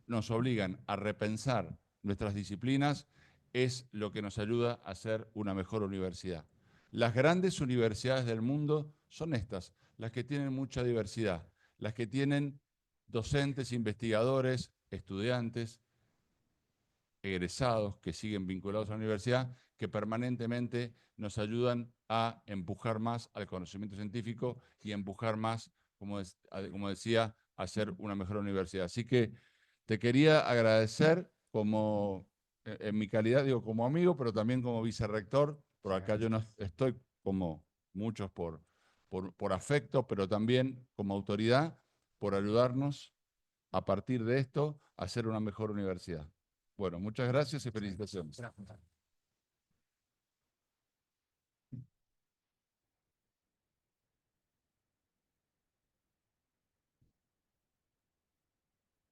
nos obligan a repensar nuestras disciplinas, es lo que nos ayuda a ser una mejor universidad. Las grandes universidades del mundo son estas, las que tienen mucha diversidad, las que tienen docentes, investigadores, estudiantes, egresados que siguen vinculados a la universidad, que permanentemente nos ayudan a empujar más al conocimiento científico y a empujar más, como decía, a ser una mejor universidad. Así que te quería agradecer en mi calidad, digo, como amigo, pero también como vicerrector. Por acá yo no estoy como muchos por afecto, pero también como autoridad, por ayudarnos a partir de esto a ser una mejor universidad. Bueno, muchas gracias y felicitaciones.